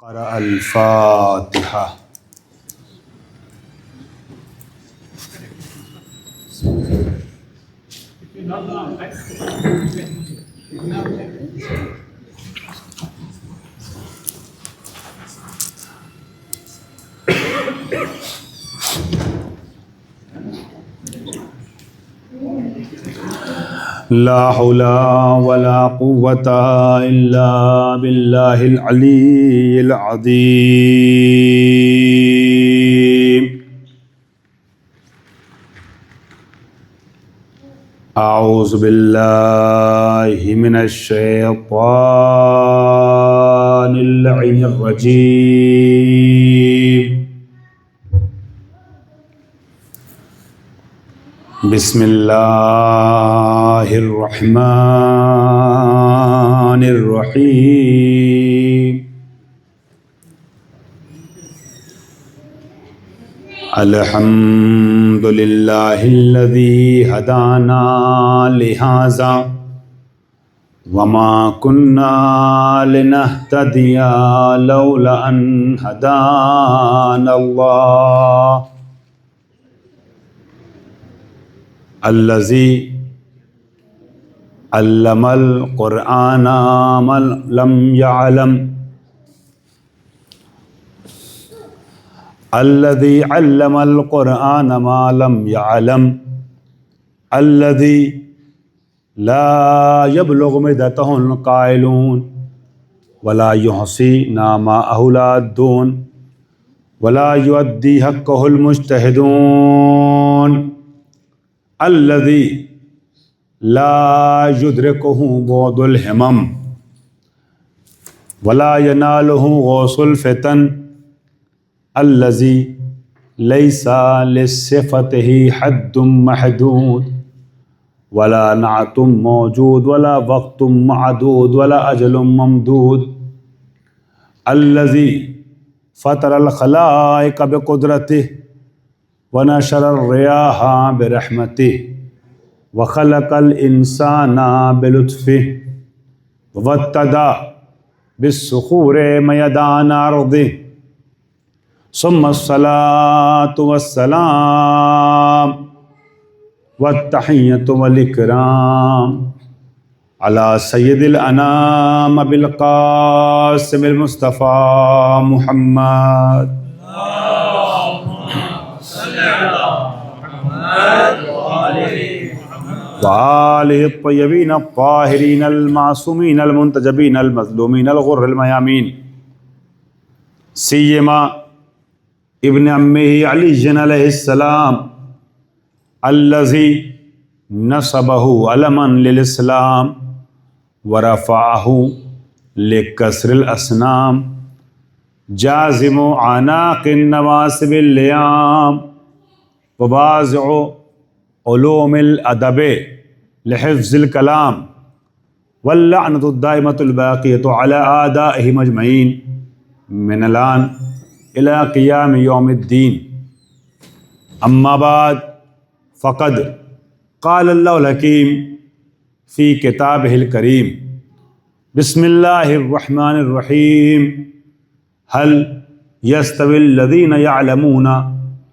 قرأ الفاتحة. لا حول ولا قوة إلا بالله العلي العظيم. أعوذ بالله من الشيطان اللعين الرجيم. بسم الله الرحمن الرحيم. الحمد لله الذي هدانا لهذا وما كنا لنهتدي لولا أن هدانا الله الذي علم القرآن من لم يعلم الذي علم القرآن ما لم يعلم الذي لا يبلغ مدته القائلون ولا يحصي نعماءه العادون ولا يؤدي حقه المجتهدون الذي لا يدركه بعد الهمم ولا يناله غوص الفتن الذي ليس لصفته حد محدود ولا نعت موجود ولا وقت معدود ولا أجل ممدود الذي فطر الخلائق بقدرته ونشر الرياح برحمته وخلق الإنسان بلطفه وابتدى بالصخور ميدان أرضه ثم الصلاة والسلام والتحية والإكرام على سيد الأنام بالقاسم المصطفى محمد وآله الطيبين الطاهرين المعصومين المنتجبين المظلومين الغر الميامين سيما ابن عمه علي عليه السلام الذي نصبه علما للإسلام ورفعه لكسر الأصنام جازم عناق النواسب الليام وبازع علوم الأدب لحفظ الكلام واللعنة الدائمة الباقية على أعدائهم أجمعين من الآن إلى قيام يوم الدين. أما بعد فقد قال الله الحكيم في كتابه الكريم بسم الله الرحمن الرحيم هل يستوي الذين يعلمون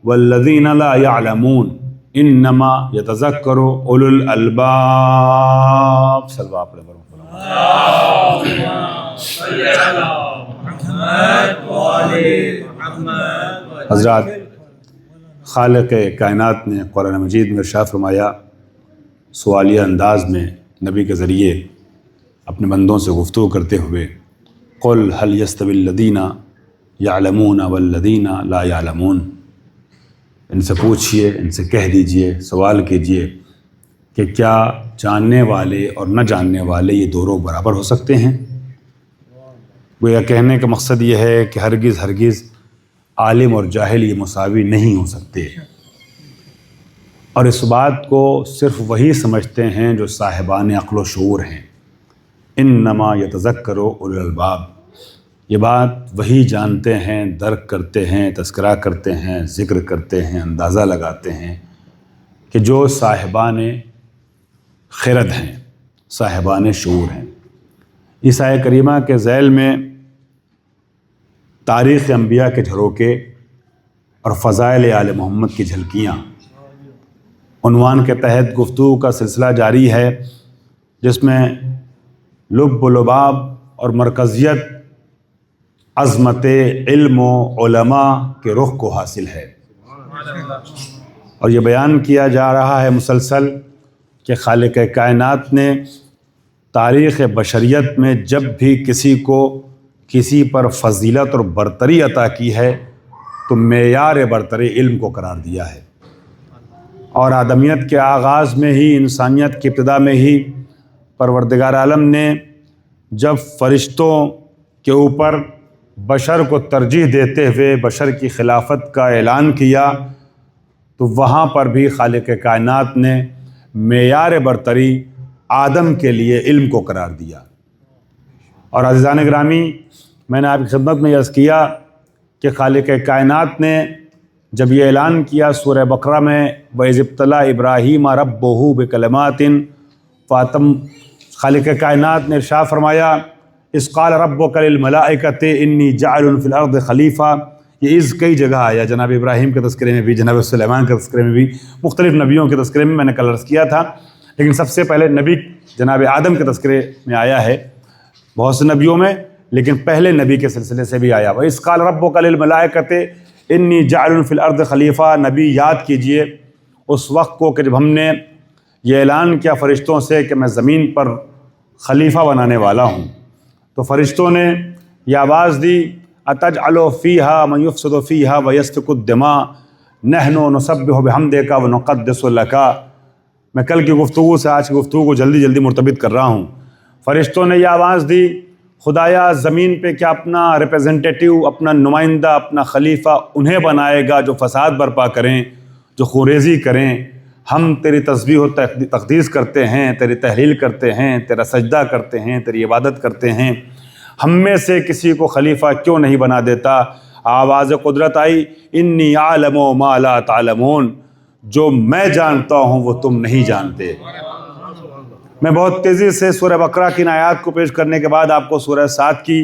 والذين لا يعلمون انما يتذكر اولو الالباب. صلی اللہ علیہ وسلم. حضرات، خالق کائنات نے قرآن مجید میں ارشاد فرمایا، سوالیہ انداز میں نبی کے ذریعے اپنے بندوں سے گفتگو کرتے ہوئے، قل هل يستوي الذين يعلمون والذين لا يعلمون، ان سے پوچھئے، ان سے کہہ دیجئے، سوال کیجئے کہ کیا جاننے والے اور نہ جاننے والے یہ دونوں برابر ہو سکتے ہیں؟ گویا کہنے کا مقصد یہ ہے کہ ہرگز ہرگز عالم اور جاہل یہ مساوی نہیں ہو سکتے، اور اس بات کو صرف وہی سمجھتے ہیں جو صاحبان عقل و شعور ہیں. انما یتذکر اولو الالباب، یہ بات وہی جانتے ہیں، درک کرتے ہیں، تذکرہ کرتے ہیں، ذکر کرتے ہیں، اندازہ لگاتے ہیں کہ جو صاحبان خرد ہیں، صاحبان شعور ہیں. اس آیہ کریمہ کے ذیل میں تاریخ انبیاء کے جھروکے اور فضائل آل محمد کی جھلکیاں عنوان کے تحت گفتگو کا سلسلہ جاری ہے، جس میں لب و لباب اور مرکزیت عظمت علم و علماء کے رخ کو حاصل ہے، اور یہ بیان کیا جا رہا ہے مسلسل کہ خالق کائنات نے تاریخ بشریت میں جب بھی کسی کو کسی پر فضیلت اور برتری عطا کی ہے تو معیار برتری علم کو قرار دیا ہے، اور آدمیت کے آغاز میں ہی، انسانیت کی ابتدا میں ہی پروردگار عالم نے جب فرشتوں کے اوپر بشر کو ترجیح دیتے ہوئے بشر کی خلافت کا اعلان کیا تو وہاں پر بھی خالق کائنات نے معیار برتری آدم کے لیے علم کو قرار دیا۔ اور عزیزان گرامی، میں نے آپ کی خدمت میں عرض کیا کہ خالق کائنات نے جب یہ اعلان کیا سورہ بقرہ میں وَإِذِ ابْتَلَىٰ إِبْرَاهِيمَ رَبُّهُ بِكَلِمَاتٍ فَأَتَمَّ خالق کائنات نے ارشاد فرمایا اِذْ قَالَ رَبُّكَ لِلْمَلَائِكَةِ إِنِّي جَاعِلٌ فِي الْأَرْضِ خلیفہ۔ یہ اِذ کئی جگہ آیا، جناب ابراہیم کے تذکرے میں بھی، جناب سلیمان کے تذکرے میں بھی، مختلف نبیوں کے تذکرے میں نے کل عرض کیا تھا، لیکن سب سے پہلے نبی جناب آدم کے تذکرے میں آیا ہے، بہت سے نبیوں میں، لیکن پہلے نبی کے سلسلے سے بھی آیا۔ وَإِذْ قَالَ رَبُّكَ لِلْمَلَائِكَةِ إِنِّي جَاعِلٌ فِي الْأَرْضِ خلیفہ۔ نبی یاد کیجئے اس وقت کو کہ جب ہم نے یہ اعلان کیا فرشتوں سے کہ میں زمین پر خلیفہ بنانے والا ہوں، تو فرشتوں نے یہ آواز دی أَتَجْعَلُ فِيهَا مَن يُفْسِدُ فِيهَا وَيَسْفِكُ الدِّمَاءَ نَحْنُ نُسَبِّحُ بِحَمْدِكَ وَنُقَدِّسُ لَكَ۔ میں کل کی گفتگو سے آج کی گفتگو کو جلدی مرتبط کر رہا ہوں۔ فرشتوں نے یہ آواز دی خدایا زمین پہ کیا اپنا ریپریزنٹیٹیو، اپنا نمائندہ، اپنا خلیفہ انہیں بنائے گا جو فساد برپا کریں، جو خوریزی کریں؟ ہم تیری تسبیح و تقدیس کرتے ہیں، تیری تحلیل کرتے ہیں، تیرا سجدہ کرتے ہیں، تیری عبادت کرتے ہیں، ہم میں سے کسی کو خلیفہ کیوں نہیں بنا دیتا؟ آواز قدرت آئی انی اعلم ما لا تعلمون، جو میں جانتا ہوں وہ تم نہیں جانتے۔ میں بہت تیزی سے سورہ بقرہ کی ان آیات کو پیش کرنے کے بعد آپ کو سورہ سعد کی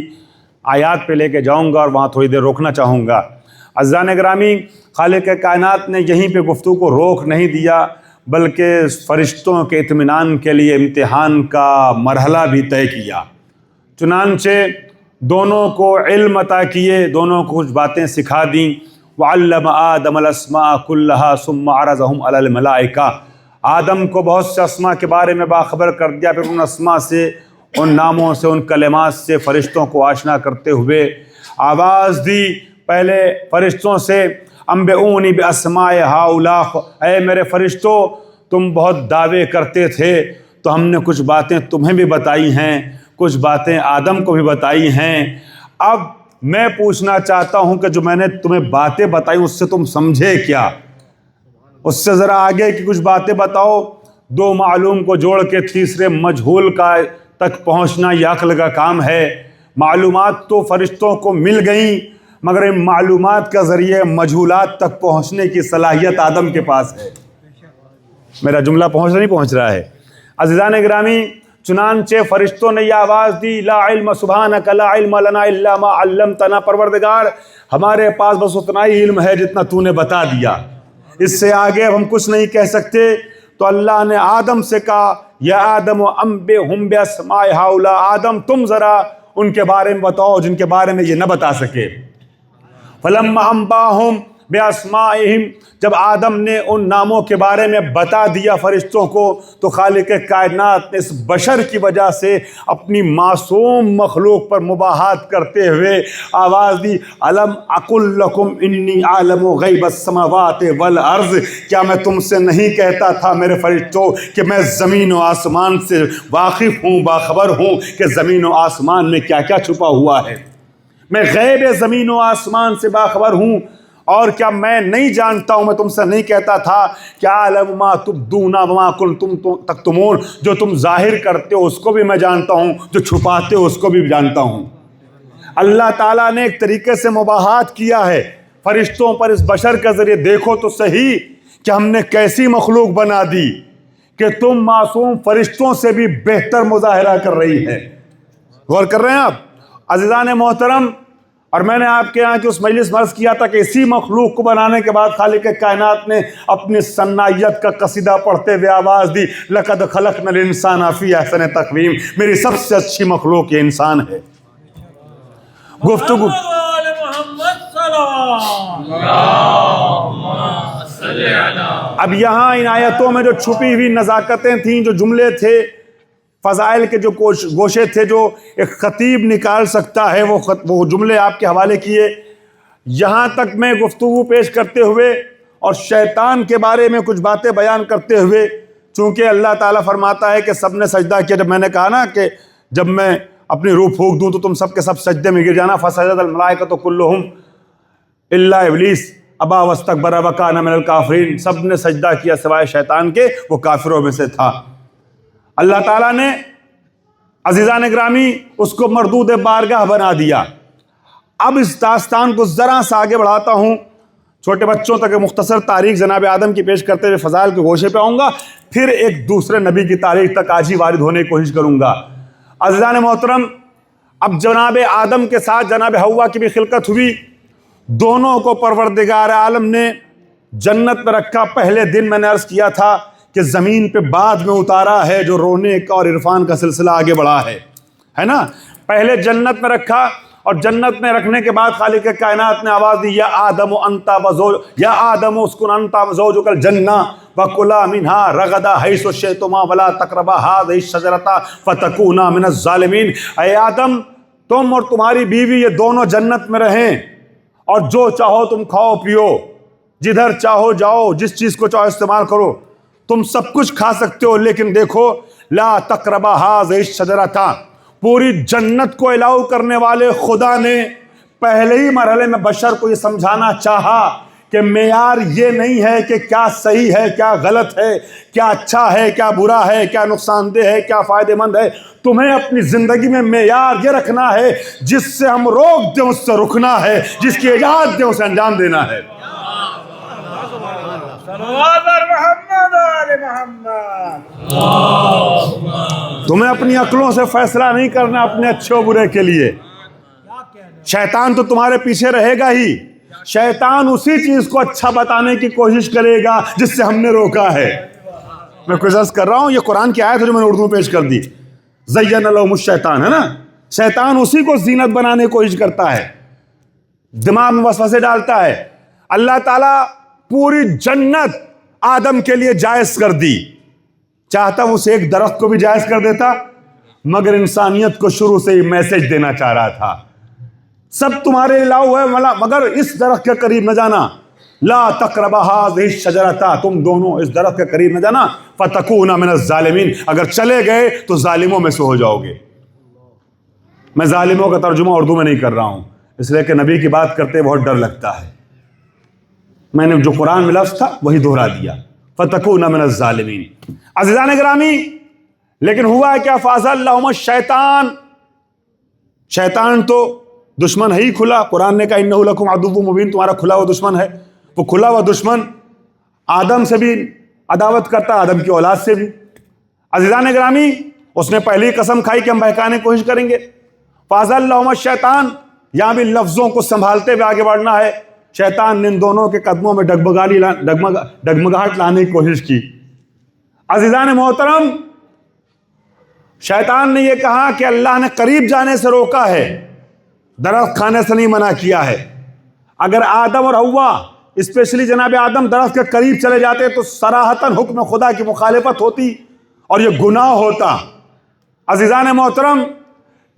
آیات پہ لے کے جاؤں گا اور وہاں تھوڑی دیر روکنا چاہوں گا۔ عزیزان گرامی، خالق کائنات نے یہیں پہ گفتگو کو روک نہیں دیا، بلکہ فرشتوں کے اطمینان کے لیے امتحان کا مرحلہ بھی طے کیا۔ چنانچہ دونوں کو علم عطا کیے، دونوں کو کچھ باتیں سکھا دیں۔ وَعَلَّمَ آدَمَ الْأَسْمَاءَ كُلَّهَا ثُمَّ عَرَضَهُمْ عَلَى الْمَلَائِكَةِ۔ آدم کو بہت سے اسماء کے بارے میں باخبر کر دیا، پھر ان اسماء سے، ان ناموں سے، ان کلمات سے فرشتوں کو آشنا کرتے ہوئے آواز دی پہلے فرشتوں سے انبئونی باسماء ہؤلاء، اے میرے فرشتوں تم بہت دعوے کرتے تھے تو ہم نے کچھ باتیں تمہیں بھی بتائی ہیں، کچھ باتیں آدم کو بھی بتائی ہیں۔ اب میں پوچھنا چاہتا ہوں کہ جو میں نے تمہیں باتیں بتائی اس سے تم سمجھے کیا؟ اس سے ذرا آگے کی کچھ باتیں بتاؤ۔ دو معلوم کو جوڑ کے تیسرے مجہول کا تک پہنچنا یہ عقل کا کام ہے۔ معلومات تو فرشتوں کو مل گئیں، مگر ان معلومات کا ذریعے مجہولات تک پہنچنے کی صلاحیت آدم کے پاس ہے۔ میرا جملہ پہنچ رہا ہے؟ عزیزان گرامی، چنانچہ فرشتوں نے یہ آواز دی لا علم سبحانک لا علم لنا الا ما علمتنا، پروردگار ہمارے پاس بس اتنا ہی علم ہے جتنا تو نے بتا دیا، اس سے آگے ہم کچھ نہیں کہہ سکتے۔ تو اللہ نے آدم سے کہا یا آدم انبئہم باسماء ہؤلاء، آدم تم ذرا ان کے بارے میں بتاؤ جن کے بارے میں یہ نہ بتا سکے۔ فلما انباہم باسمائہم، جب آدم نے ان ناموں کے بارے میں بتا دیا فرشتوں کو، تو خالق کائنات نے اس بشر کی وجہ سے اپنی معصوم مخلوق پر مباحات کرتے ہوئے آواز دی الم اقل لکم انی عالم غیب السماوات والارض، کیا میں تم سے نہیں کہتا تھا میرے فرشتوں کہ میں زمین و آسمان سے واقف ہوں، باخبر ہوں کہ زمین و آسمان میں کیا کیا چھپا ہوا ہے، میں غیب زمین و آسمان سے باخبر ہوں، اور کیا میں نہیں جانتا ہوں، میں تم سے نہیں کہتا تھا کہ عالم ما تبدون وما کنتم تکتمون، جو تم ظاہر کرتے ہو اس کو بھی میں جانتا ہوں، جو چھپاتے ہو اس کو بھی جانتا ہوں۔ اللہ تعالیٰ نے ایک طریقے سے مباحات کیا ہے فرشتوں پر اس بشر کے ذریعے۔ دیکھو تو صحیح کہ ہم نے کیسی مخلوق بنا دی کہ تم معصوم فرشتوں سے بھی بہتر مظاہرہ کر رہی ہے۔ غور کر رہے ہیں آپ؟ عزیزان محترم، اور میں نے آپ کے یہاں کی اس مجلس میں عرض کیا تھا کہ اسی مخلوق کو بنانے کے بعد خالق کائنات نے اپنی صنعیت کا قصیدہ پڑھتے ہوئے آواز دی، لقد خلقنا الانسان فی احسن تقویم، میری سب سے اچھی مخلوق یہ انسان ہے۔ گفتگو اب یہاں ان آیتوں میں جو چھپی ہوئی نزاکتیں تھیں، جو جملے تھے، فضائل کے جو گوشے تھے جو ایک خطیب نکال سکتا ہے، وہ جملے آپ کے حوالے کیے۔ یہاں تک میں گفتگو پیش کرتے ہوئے اور شیطان کے بارے میں کچھ باتیں بیان کرتے ہوئے، چونکہ اللہ تعالیٰ فرماتا ہے کہ سب نے سجدہ کیا، جب میں نے کہا نا کہ جب میں اپنی روح پھونک دوں تو تم سب کے سب سجدے میں گر جانا، فسجد الملائکۃ کلھم الا ابلیس ابا واستکبر وکان من الکافرین، سب نے سجدہ کیا سوائے شیطان کے، وہ کافروں میں سے تھا۔ اللہ تعالیٰ نے عزیزان گرامی اس کو مردود بارگاہ بنا دیا۔ اب اس داستان کو ذرا سا آگے بڑھاتا ہوں، چھوٹے بچوں تک مختصر تاریخ جناب آدم کی پیش کرتے ہوئے فضائل کے گوشے پہ آؤں گا، پھر ایک دوسرے نبی کی تاریخ تک آج ہی وارد ہونے کی کوشش کروں گا۔ عزیزان محترم، اب جناب آدم کے ساتھ جناب حوا کی بھی خلقت ہوئی، دونوں کو پروردگار عالم نے جنت میں رکھا۔ پہلے دن میں نے عرض کیا تھا کہ زمین پہ بعد میں اتارا ہے، جو رونے کا اور عرفان کا سلسلہ آگے بڑھا ہے نا۔ پہلے جنت میں رکھا اور جنت میں رکھنے کے بعد خالق کائنات نے آواز دی، یا آدم اسکن انت وزوجک الجنہ وکلا منہا رغدا حیث شئتما ولا تقربا ہذہ الشجرۃ فتکونا من الظالمین۔ اے آدم، تم اور تمہاری بیوی یہ دونوں جنت میں رہیں اور جو چاہو تم کھاؤ پیو، جدھر چاہو جاؤ، جس چیز کو چاہو استعمال کرو، تم سب کچھ کھا سکتے ہو، لیکن دیکھو لا تقربا ہذہ الشجرۃ، پوری جنت کو الاؤ کرنے والے خدا نے پہلے ہی مرحلے میں بشر کو یہ سمجھانا چاہا کہ معیار یہ نہیں ہے کہ کیا صحیح ہے کیا غلط ہے، کیا اچھا ہے کیا برا ہے، کیا نقصان دہ ہے کیا فائدہ مند ہے۔ تمہیں اپنی زندگی میں معیار یہ رکھنا ہے جس سے ہم روک دیں اس سے رکنا ہے، جس کی اجازت دیں اسے انجام دینا ہے۔ تمہیں اپنی عقلوں سے فیصلہ نہیں کرنا اپنے اچھے و برے کے لیے۔ شیطان تو تمہارے پیچھے رہے گا ہی، شیطان اسی چیز کو اچھا بتانے کی کوشش کرے گا جس سے ہم نے روکا ہے۔ میں کوئی عرض کر رہا ہوں، یہ قرآن کی آیت ہے جو میں نے اردو میں پیش کر دی، زین لہم الشیطان، ہے نا۔ شیطان اسی کو زینت بنانے کی کوشش کرتا ہے، دماغ میں وسوسے ڈالتا ہے۔ اللہ تعالیٰ پوری جنت آدم کے لیے جائز کر دی، چاہتا وہ اسے ایک درخت کو بھی جائز کر دیتا، مگر انسانیت کو شروع سے ہی میسج دینا چاہ رہا تھا، سب تمہارے الاؤ ہے مگر اس درخت کے قریب نہ جانا، لا تقربا ہذہ الشجرۃ، تم دونوں اس درخت کے قریب نہ جانا، فتکونا من الظالمین، اگر چلے گئے تو ظالموں میں سے ہو جاؤ گے۔ میں ظالموں کا ترجمہ اردو میں نہیں کر رہا ہوں، اس لیے کہ نبی کی بات کرتے بہت ڈر لگتا ہے، میں نے جو قرآن میں لفظ تھا وہی دہرا دیا، فتکونا من الظالمین۔ عزیزان گرامی، لیکن ہوا کیا، فازلہم الشیطان، شیطان تو دشمن ہے ہی کھلا، قرآن نے کہا انہ لکم عدو مبین، تمہارا کھلا ہوا دشمن ہے۔ وہ کھلا ہوا دشمن آدم سے بھی عداوت کرتا، آدم کی اولاد سے بھی۔ عزیزان گرامی، اس نے پہلی قسم کھائی کہ ہم بہکانے کی کوشش کریں گے۔ فازلہم الشیطان، یہاں بھی لفظوں کو سنبھالتے ہوئے آگے بڑھنا ہے۔ شیطان نے ان دونوں کے قدموں میں ڈگمگاہٹ لانے کی کوشش کی۔ عزیزان محترم، شیطان نے یہ کہا کہ اللہ نے قریب جانے سے روکا ہے، درخت کھانے سے نہیں منع کیا ہے۔ اگر آدم اور حوا، اسپیشلی جناب آدم، درخت کے قریب چلے جاتے تو صراحتاً حکم خدا کی مخالفت ہوتی اور یہ گناہ ہوتا۔ عزیزان محترم،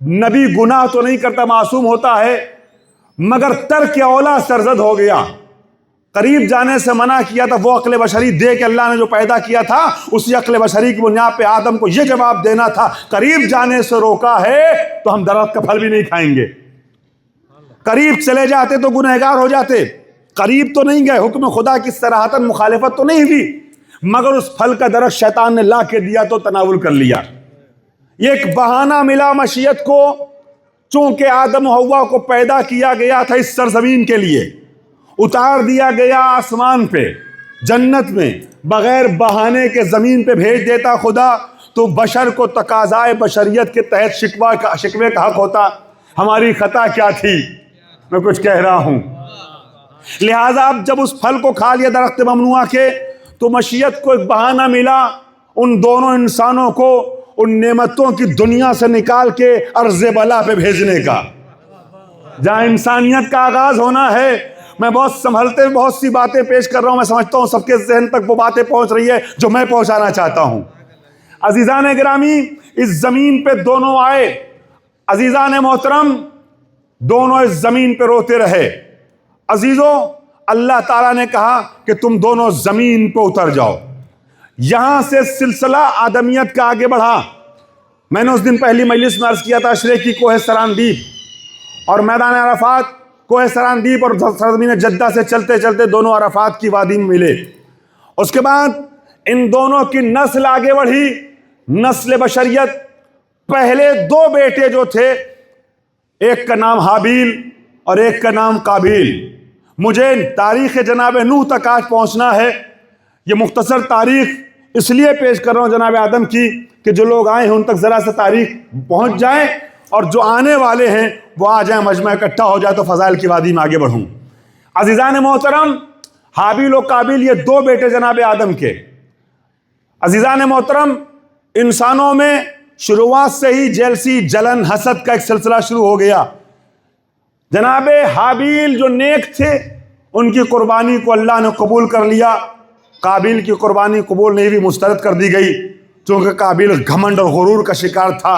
نبی گناہ تو نہیں کرتا، معصوم ہوتا ہے، مگر ترک اولا سرزد ہو گیا۔ قریب جانے سے منع کیا تھا، وہ عقل بشری دے کے اللہ نے جو پیدا کیا تھا، اسی عقل بشری کی بنیاد پہ آدم کو یہ جواب دینا تھا، قریب جانے سے روکا ہے تو ہم درخت کا پھل بھی نہیں کھائیں گے۔ قریب چلے جاتے تو گنہگار ہو جاتے، قریب تو نہیں گئے، حکم خدا کی صراحتاً مخالفت تو نہیں ہوئی، مگر اس پھل کا درخت شیطان نے لا کے دیا تو تناول کر لیا۔ یہ ایک بہانہ ملا مشیت کو، چونکہ آدم و حوا کو پیدا کیا گیا تھا اس سرزمین کے لیے، اتار دیا گیا آسمان پہ جنت میں، بغیر بہانے کے زمین پہ بھیج دیتا خدا تو بشر کو تقاضائے بشریت کے تحت شکوے کا حق ہوتا۔ ہماری خطا کیا تھی؟ میں کچھ کہہ رہا ہوں. لہٰذا اب جب اس پھل کو کھا لیا درخت ممنوعہ کے تو مشیت کو ایک بہانہ ملا ان دونوں انسانوں کو ان نعمتوں کی دنیا سے نکال کے ارض بلا پہ بھیجنے کا. جہاں انسانیت کا آغاز ہونا ہے. میں بہت سنبھلتے بہت سی باتیں پیش کر رہا ہوں. میں سمجھتا ہوں سب کے ذہن تک وہ باتیں پہنچ رہی ہے جو میں پہنچانا چاہتا ہوں. عزیزان گرامی، اس زمین پہ دونوں آئے. عزیزان محترم، دونوں اس زمین پہ روتے رہے. عزیزوں، اللہ تعالیٰ نے کہا کہ تم دونوں زمین پہ اتر جاؤ. یہاں سے سلسلہ آدمیت کا آگے بڑھا. میں نے اس دن پہلی مجلس میں عرض کیا تھا اشرے کی کوہ سراندیپ اور میدان عرفات، کوہ سراندیپ اور سرزمین جدہ سے چلتے چلتے دونوں عرفات کی وادی میں ملے. اس کے بعد ان دونوں کی نسل آگے بڑھی، نسل بشریت. پہلے دو بیٹے جو تھے، ایک کا نام حابیل اور ایک کا نام قابیل. مجھے تاریخ جناب نوح تک آج پہنچنا ہے. یہ مختصر تاریخ اس لیے پیش کر رہا ہوں جناب آدم کی کہ جو لوگ آئے ہیں ان تک ذرا سا تاریخ پہنچ جائیں اور جو آنے والے ہیں وہ آ جائیں، مجمع اکٹھا ہو جائے تو فضائل کی وادی میں آگے بڑھوں. عزیزان محترم، حابیل و قابیل یہ دو بیٹے جناب آدم کے. عزیزان محترم، انسانوں میں شروعات سے ہی جیلسی، جلن، حسد کا ایک سلسلہ شروع ہو گیا. جناب حابیل جو نیک تھے ان کی قربانی کو اللہ نے قبول کر لیا. قابیل کی قربانی قبول نہیں ہوئی، مسترد کر دی گئی چونکہ قابیل گھمنڈ اور غرور کا شکار تھا.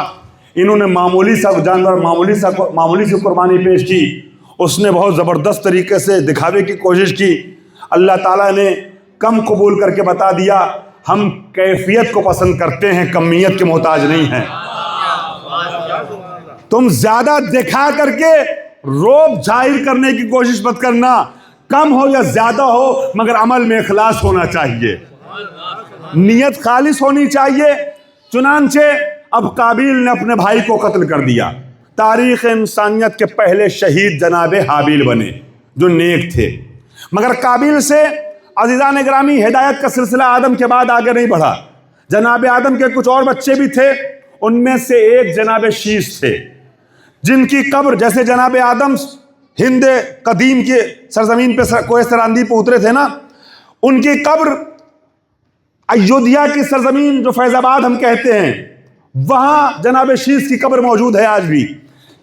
انہوں نے معمولی سا جانور، معمولی سی قربانی پیش کی. اس نے بہت زبردست طریقے سے دکھاوے کی کوشش کی. اللہ تعالیٰ نے کم قبول کر کے بتا دیا ہم کیفیت کو پسند کرتے ہیں، کمیت کے محتاج نہیں ہیں. تم زیادہ دکھا کر کے روب ظاہر کرنے کی کوشش مت کرنا. کم ہو یا زیادہ ہو مگر عمل میں اخلاص ہونا چاہیے، نیت خالص ہونی چاہیے. چنانچہ اب قابیل نے اپنے بھائی کو قتل کر دیا. تاریخ انسانیت کے پہلے شہید جناب حابیل بنے جو نیک تھے. مگر قابیل سے عزیزان گرامی ہدایت کا سلسلہ آدم کے بعد آگے نہیں بڑھا. جناب آدم کے کچھ اور بچے بھی تھے. ان میں سے ایک جناب شیش تھے جن کی قبر، جیسے جناب آدم ہند قدیم کے سرزمین پہ کوہ سراندیپ پہ اترے تھے نا، ان کی قبر ایودھیا کی سرزمین جو فیض آباد ہم کہتے ہیں وہاں جناب شیش کی قبر موجود ہے آج بھی.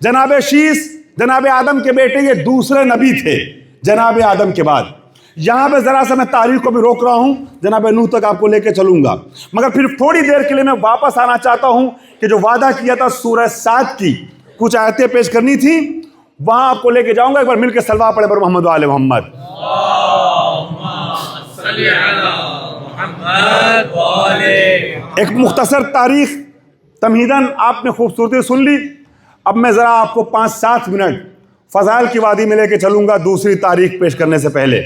جناب شیش جناب آدم کے بیٹے یہ دوسرے نبی تھے جناب آدم کے بعد. یہاں پہ ذرا سا میں تاریخ کو بھی روک رہا ہوں، جناب نوح تک آپ کو لے کے چلوں گا. مگر پھر تھوڑی دیر کے لیے میں واپس آنا چاہتا ہوں کہ جو وعدہ کیا تھا سورہ 7 کی کچھ آیتیں پیش کرنی تھی، وہاں آپ کو لے کے جاؤں گا. ایک بار مل کے صلوہ پڑھے پر محمد و آل محمد. ایک مختصر تاریخ تمہیداً آپ نے خوبصورتی سن لی. اب میں ذرا آپ کو 5-7 منٹ فضائل کی وادی میں لے کے چلوں گا دوسری تاریخ پیش کرنے سے پہلے.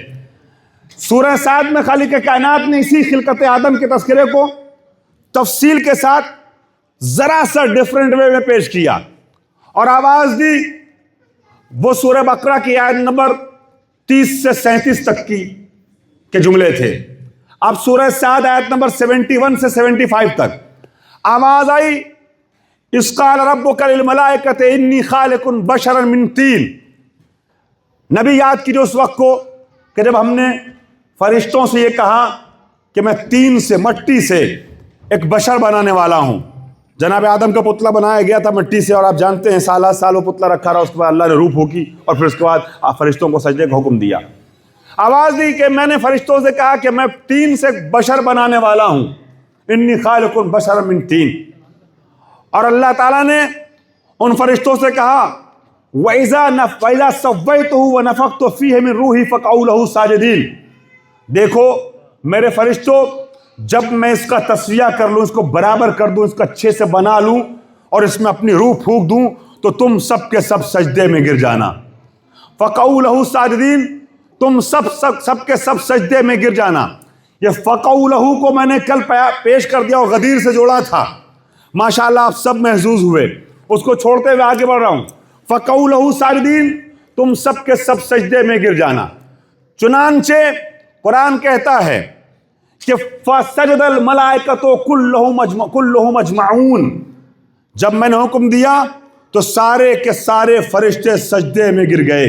سورہ 7 میں خالق کائنات نے اسی خلقت آدم کے تذکرے کو تفصیل کے ساتھ ذرا سا ڈیفرنٹ وے میں پیش کیا اور آواز دی. وہ سورہ بقرہ کی آیت نمبر 30 سے 37 تک کے جملے تھے. اب سورہ 7 آیت نمبر 71 سے 75 تک آواز آئی اذ قال ربک للملائکۃ انی خالق بشرا من طین. نبی یاد کیجیے اس وقت کو کہ جب ہم نے فرشتوں سے یہ کہا کہ میں طین سے، مٹی سے ایک بشر بنانے والا ہوں. جناب آدم کا پتلا بنایا گیا تھا مٹی سے اور آپ جانتے ہیں سالہ سال وہ پتلا رکھا رہا. اس کے بعد اللہ نے روح پھونکی اور پھر اس کے بعد فرشتوں کو سجدے کا حکم دیا. آواز دی کہ میں نے فرشتوں سے کہا کہ میں طین سے بشر بنانے والا ہوں، انی خالق بشرا من طین. اور اللہ تعالیٰ نے ان فرشتوں سے کہا وَإِذَا سَوَّيْتُهُ وَنَفَخْتُ فِيهِ مِن رُوحِي فَقَعُوا لَهُ سَاجِدِينَ. دیکھو میرے فرشتوں، جب میں اس کا تسویہ کر لوں، اس کو برابر کر دوں، اس کو اچھے سے بنا لوں اور اس میں اپنی روح پھونک دوں تو تم سب کے سب سجدے میں گر جانا. فَقَعُوا لَهُ سَاجِدِينَ، تم سب کے سب سجدے میں گر جانا. یہ فَقَعُوا لَهُ کو میں نے کل پیش کر دیا اور غدیر سے جوڑا تھا. ماشاءاللہ آپ سب محظوظ ہوئے. اس کو چھوڑتے ہوئے آگے بڑھ رہا ہوں. فَقَعُوا لَهُ سَاجِدِينَ، تم سب کے سب سجدے میں گر جانا. چنانچہ قرآن کہتا ہے کہ فَسَجَدَ الْمَلَائِكَةُ كُلُّهُمْ أَجْمَعُونَ. جب میں نے حکم دیا تو سارے کے سارے فرشتے سجدے میں گر گئے.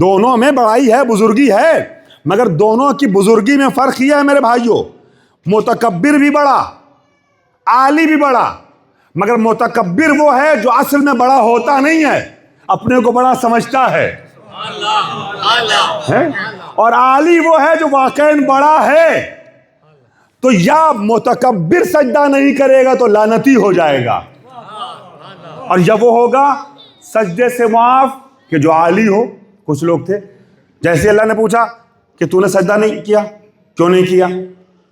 دونوں میں بڑائی ہے، بزرگی ہے، مگر دونوں کی بزرگی میں فرق یہ ہے میرے بھائیوں، متکبر بھی بڑا، عالی بھی بڑا، مگر متکبر وہ ہے جو اصل میں بڑا ہوتا نہیں ہے، اپنے کو بڑا سمجھتا ہے، اور عالی وہ ہے جو واقعاً بڑا ہے۔ تو یا متکبر سجدہ نہیں کرے گا تو لعنتی ہو جائے گا، اور یا وہ ہوگا سجدے سے معاف کہ جو عالی ہو۔ کچھ لوگ تھے، جیسے اللہ نے پوچھا کہ تو نے سجدہ نہیں کیا، کیوں نہیں کیا،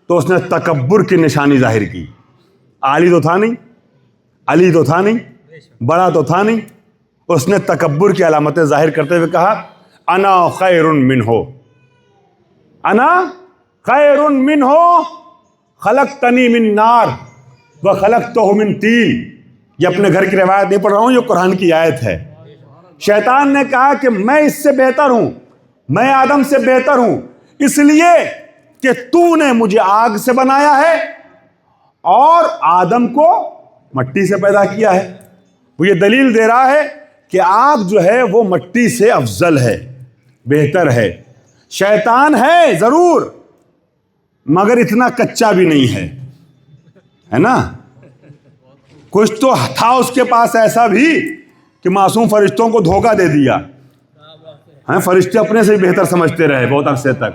تو اس نے تکبر کی نشانی ظاہر کی۔ عالی تو تھا نہیں، علی تو تھا نہیں، بڑا تو تھا نہیں، اس نے تکبر کی علامتیں ظاہر کرتے ہوئے کہا انا خیر منہ، انا خیر منہ خلقتنی من نار وخلقتہ من طین۔ یہ اپنے گھر کی روایت نہیں پڑھ رہا ہوں، یہ قرآن کی آیت ہے۔ شیطان نے کہا کہ میں اس سے بہتر ہوں، میں آدم سے بہتر ہوں، اس لیے کہ تو نے مجھے آگ سے بنایا ہے اور آدم کو مٹی سے پیدا کیا ہے۔ وہ یہ دلیل دے رہا ہے کہ آگ جو ہے وہ مٹی سے افضل ہے، بہتر ہے۔ شیطان ہے ضرور، مگر اتنا کچا بھی نہیں ہے نا۔ کچھ تو تھا اس کے پاس ایسا بھی کہ معصوم فرشتوں کو دھوکہ دے دیا۔ فرشتے اپنے سے ہی بہتر سمجھتے رہے بہت عرصے تک،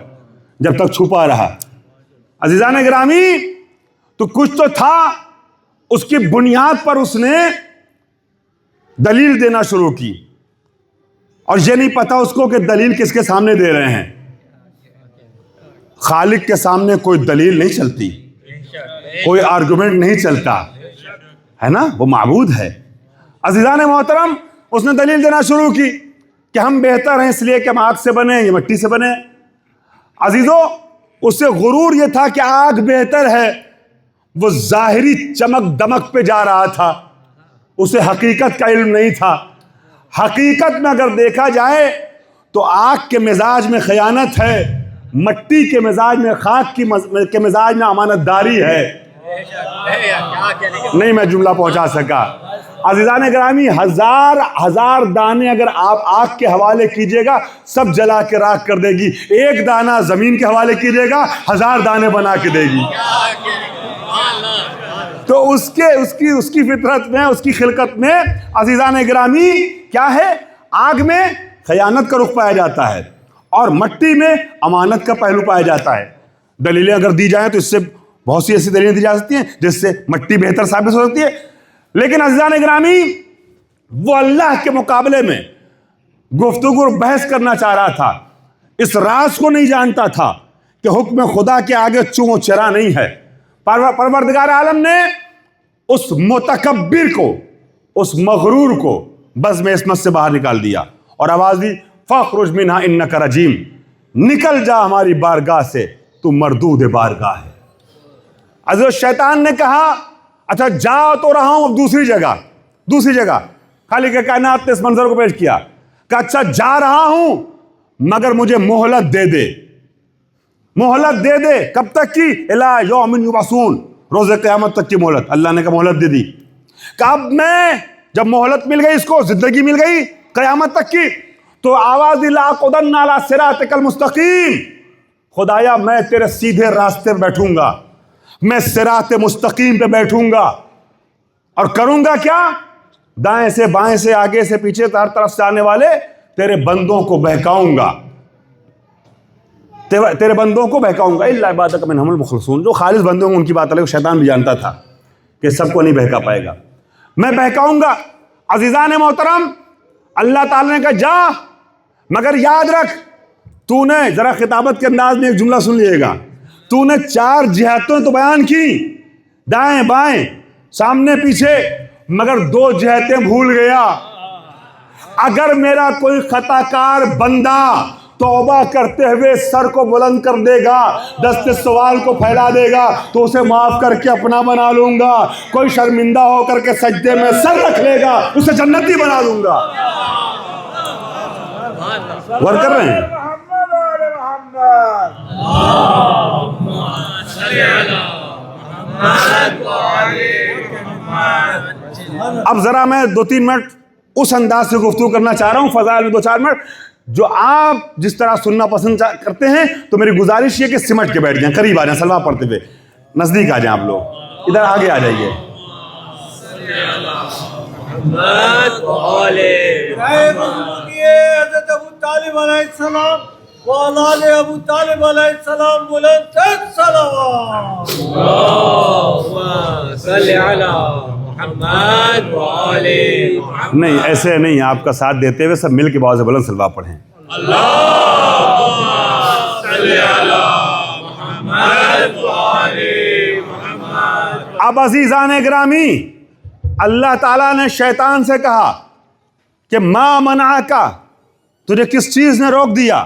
جب تک چھپا رہا۔ عزیزان گرامی، تو کچھ تو تھا، اس کی بنیاد پر اس نے دلیل دینا شروع کی، اور یہ نہیں پتا اس کو کہ دلیل کس کے سامنے دے رہے ہیں۔ خالق کے سامنے کوئی دلیل نہیں چلتی، کوئی آرگومنٹ نہیں چلتا، ہے نا، وہ معبود ہے۔ عزیزان محترم، اس نے دلیل دینا شروع کی کہ ہم بہتر ہیں اس لیے کہ ہم آگ سے بنے، یہ مٹی سے بنے۔ عزیزو، اس سے غرور یہ تھا کہ آگ بہتر ہے، وہ ظاہری چمک دمک پہ جا رہا تھا، اسے حقیقت کا علم نہیں تھا۔ حقیقت میں اگر دیکھا جائے تو آگ کے مزاج میں خیانت ہے، مٹی کے مزاج میں، خاک کے مزاج میں امانت داری ہے۔ نہیں میں جملہ پہنچا سکا۔ عزیزان گرامی، ہزار دانے اگر آپ آگ کے حوالے کیجئے گا، سب جلا کے راکھ کر دے گی۔ ایک دانہ زمین کے حوالے کیجئے گا، 1000 دانے بنا کے دے گی۔ تو اس کی فطرت میں، اس کی خلقت میں عزیزان گرامی کیا ہے؟ آگ میں خیانت کا رخ پایا جاتا ہے، اور مٹی میں امانت کا پہلو پایا جاتا ہے۔ دلیلیں اگر دی جائیں تو اس سے بہت سی ایسی دلیلیں دی جا سکتی ہیں جس سے مٹی بہتر ثابت ہو سکتی ہے، لیکن عزیزان گرامی وہ اللہ کے مقابلے میں گفتگو اور بحث کرنا چاہ رہا تھا، اس راز کو نہیں جانتا تھا کہ حکم خدا کے آگے چوں چرا نہیں ہے۔ پروردگار عالم نے اس متکبر کو، اس مغرور کو بزم عصمت سے باہر نکال دیا اور آواز دی فاخرج منہا انک رجیم، نکل جا ہماری بارگاہ سے، تو مردود بارگاہ ہے۔ عزیز، شیطان نے کہا اچھا جا تو رہا ہوں، اب دوسری جگہ خالق کائنات نے اس منظر کو پیش کیا کہ اچھا جا رہا ہوں مگر مجھے مہلت دے دے، مہلت دے دے، کب تک کی؟ الی یوم یبعثون، روز قیامت تک کی مہلت۔ اللہ نے کہا مہلت دے دی، کہ اب میں جب مہلت مل گئی، اس کو زندگی مل گئی قیامت تک کی، تو آواز دی لاقعدن علی صراطک المستقیم، خدایا میں تیرے سیدھے راستے پہ بیٹھوں گا، میں صراط مستقیم پہ بیٹھوں گا، اور کروں گا کیا؟ دائیں سے بائیں سے آگے سے پیچھے ہر طرف سے آنے والے تیرے بندوں کو بہکاؤں گا، تیرے بندوں کو بہکاؤں گا، الا عبادک منہم المخلصون، جو خالص بندوں ہیں ان کی بات الگ، شیطان بھی جانتا تھا کہ سب کو نہیں بہکا پائے گا، میں بہکاؤں گا۔ عزیزان محترم، اللہ تعالیٰ نے کہا جا، مگر یاد رکھ تو نے، ذرا خطابت کے انداز میں ایک جملہ سن لیے گا، تو نے 4 جہتیں تو بیان کی، دائیں بائیں سامنے پیچھے، مگر 2 جہتیں بھول گیا۔ اگر میرا کوئی خطا کار بندہ توبہ کرتے ہوئے سر کو بلند کر دے گا، دست سوال کو پھیلا دے گا، تو اسے معاف کر کے اپنا بنا لوں گا۔ کوئی شرمندہ ہو کر کے سجدے میں سر رکھ لے گا، اسے جنتی بنا دوں گا۔ غور کر رہے ہیں؟ اب ذرا میں 2-3 منٹ اس انداز سے گفتگو کرنا چاہ رہا ہوں، فضائل میں 2-4 منٹ جو آپ جس طرح سننا پسند کرتے ہیں تو میری گزارش یہ کہ سمٹ کے بیٹھ جائیں، قریب آ جائیں، سلوہ پڑھتے ہوئے نزدیک آ جائیں، آپ لوگ ادھر آگے آ جائیے۔ حضرت ابو طالب علیہ السلام وعلى ابو طالب علیہ السلام بلند صلوات، اللهم صل علی محمد وعلى محمد۔ نہیں ایسے نہیں، آپ کا ساتھ دیتے ہوئے سب مل کے بہت سے بلند سلوات پڑھیں۔ اللهم صل علی محمد وعلى محمد۔ اب عزیزان گرامی، اللہ تعالیٰ نے شیطان سے کہا کہ ما منعکا، تجھے کس چیز نے روک دیا؟